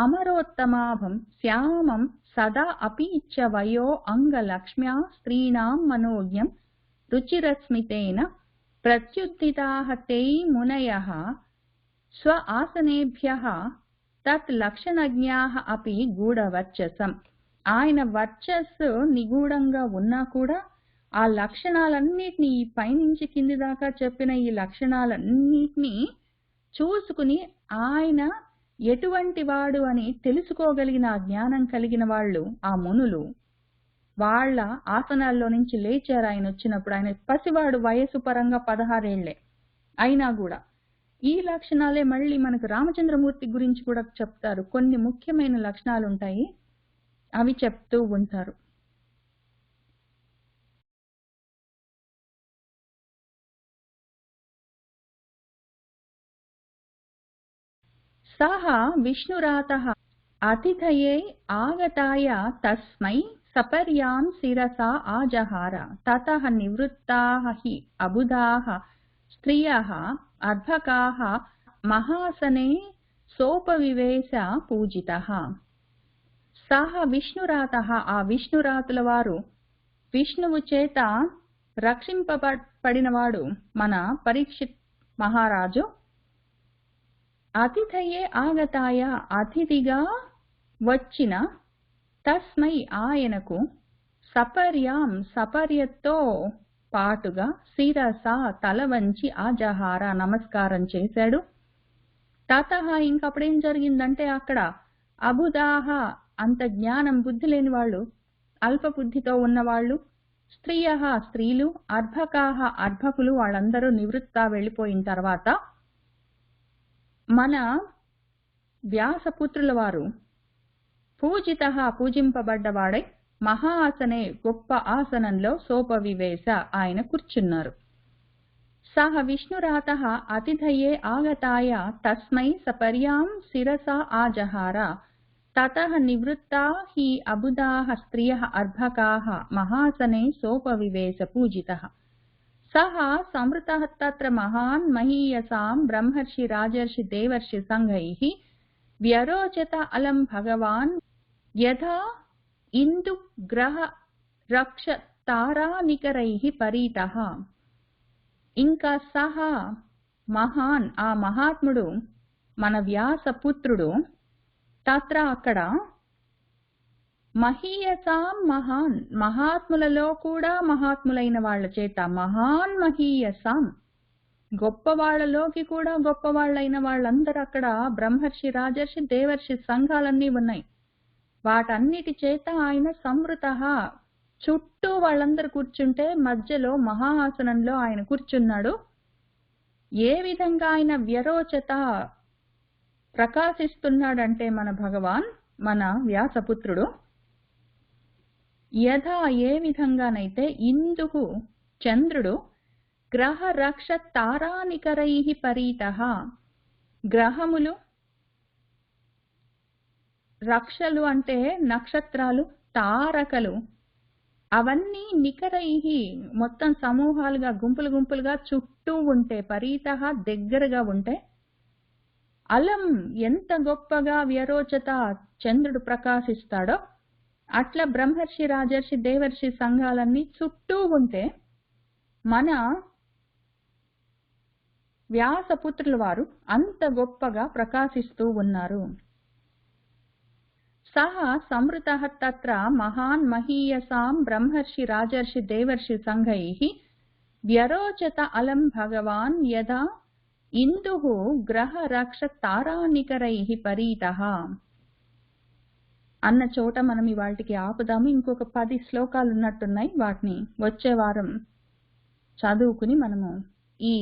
అమరోత్తమాభం శ్యామం సదా అపీచ్చ వయో అంగలక్ష్మ్యా స్త్రీణాం మనోజ్ఞం రుచిరస్మితేన ప్రత్యుత్థితాః తై మునయః స్వ ఆసనేభ్యః తత్ లక్షణజ్ఞాః అపి గూఢవర్చసం. ఆయన వర్చస్సు నిగూఢంగా ఉన్నా కూడా ఆ లక్షణాలన్నిటినీ, పైనుంచి కింది దాకా చెప్పిన ఈ లక్షణాలన్నిటినీ చూసుకుని ఆయన ఎటువంటి వాడు అని తెలుసుకోగలిగిన ఆ జ్ఞానం కలిగిన వాళ్ళు, ఆ మునులు, వాళ్ళ ఆసనాల్లో నుంచి లేచారు. ఆయన వచ్చినప్పుడు ఆయన పసివాడు, వయసు పరంగా 16 ఏళ్లే అయినా కూడా ఈ లక్షణాలే మళ్ళీ మనకు రామచంద్రమూర్తి గురించి కూడా చెప్తారు. కొన్ని ముఖ్యమైన లక్షణాలుంటాయి. అవి చెప్తూ ఉంటారు. సహ విష్ణురాతః అతిథయే ఆగతాయ తస్మై సపర్యాం శిరసా ఆజహార తతః నివృత్తాః హి అబుధాః స్త్రియః అర్భకాః మహాసనే సోపవివేశ పూజితః. సహ విష్ణురాతః ఆ విష్ణురాతుల వారు, విష్ణువు చేత రక్షింపబడినవాడు మన పరీక్షిత్ మహారాజు. అతిథయే ఆగతాయ అతిథిగా వచ్చిన తస్మై ఆయనకు సపర్యాం సపర్యతో పాటుగా శిరస తల వంచి ఆజహార నమస్కారం చేశాడు. తతః ఇంకప్పుడేం జరిగిందంటే అక్కడ అబుధాహ అంత జ్ఞానం బుద్ధి లేని వాళ్ళు, అల్పబుద్ధితో ఉన్నవాళ్ళు, స్త్రియః స్త్రీలు, అర్భకాహ అర్భకులు వాళ్ళందరూ నివృత్త వెళ్ళిపోయిన తర్వాత మన వ్యాసపుత్రుల వారు పూజితః పూజింపబడ్డవాడై మహాసనే గొప్ప ఆసనంలో సోపవివేశ ఆయన కూర్చున్నారు. సహ విష్ణురాతః అతిథయే ఆగతాయ తస్మై సపర్యాం శిరసా ఆజహార తతః నివృత్తా హి అబుధాః స్త్రియః అర్భకాః మహాసనే సోపవివేశ పూజితః. సహ సంవృతః తత్ర మహాన్ మహీయసాం బ్రహ్మర్షి రాజర్షి దేవర్షి సంఘైః వ్యరోచత అలం భగవాన్ యథా ఇందు గ్రహ రక్ష తారానికరైః పరీతః. ఇంకా సహ మహాన్ ఆ మహాత్ముడు మన వ్యాసపుత్రుడు తత్ర అక్కడ మహీయసాం మహాన్ మహాత్ములలో కూడా మహాత్ములైన వాళ్ళ చేత మహాన్ మహీయసాం గొప్పవాళ్లలోకి కూడా గొప్పవాళ్ళైన వాళ్ళందరూ అక్కడ బ్రహ్మర్షి రాజర్షి దేవర్షి సంఘాలన్నీ ఉన్నాయి. వాటన్నిటి చేత ఆయన సంవృత చుట్టూ వాళ్ళందరూ కూర్చుంటే మధ్యలో మహాఆసనంలో ఆయన కూర్చున్నాడు. ఏ విధంగా ఆయన వ్యరోచత ప్రకాశిస్తున్నాడంటే మన భగవాన్ మన వ్యాసపుత్రుడు యథా ఏ విధంగానైతే ఇందుకు చంద్రుడు గ్రహ రక్ష తారానికరైః పరీతః గ్రహములు రక్షలు అంటే నక్షత్రాలు తారకలు అవన్నీ నికరైః మొత్తం సమూహాలుగా గుంపులు గుంపులుగా చుట్టూ ఉంటే పరీతః దగ్గరగా ఉంటే అలం ఎంత గొప్పగా వ్యరోచత చంద్రుడు ప్రకాశిస్తాడో అట్లా బ్రహ్మర్షి రాజర్షి దేవర్షి సంఘాలన్నీ చుట్టూ ఉంటే మన వ్యాసపుత్రుల వారు అంత గొప్పగా ప్రకాశిస్తూ ఉన్నారు. సహ సంవృతః తత్ర మహాన్ మహీయసాం బ్రహ్మర్షి రాజర్షి దేవర్షి సంఘైః వ్యరోచత అలం భగవాన్ యదా ఇందుః గ్రహ రక్ష తారానికరైః పరీతః అన్న చోట మనం ఇవాళకి ఆపుదాము. ఇంకొక 10 శ్లోకాలు ఉన్నట్టున్నాయి. వాటిని వచ్చే వారం చదువుకుని మనము ఈ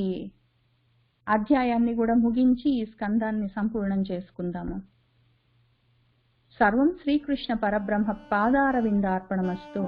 అధ్యాయాన్ని కూడా ముగించి ఈ స్కందాన్ని సంపూర్ణం చేసుకుందాము. సర్వం శ్రీకృష్ణ పరబ్రహ్మ పాదారవిందార్పణమస్తు.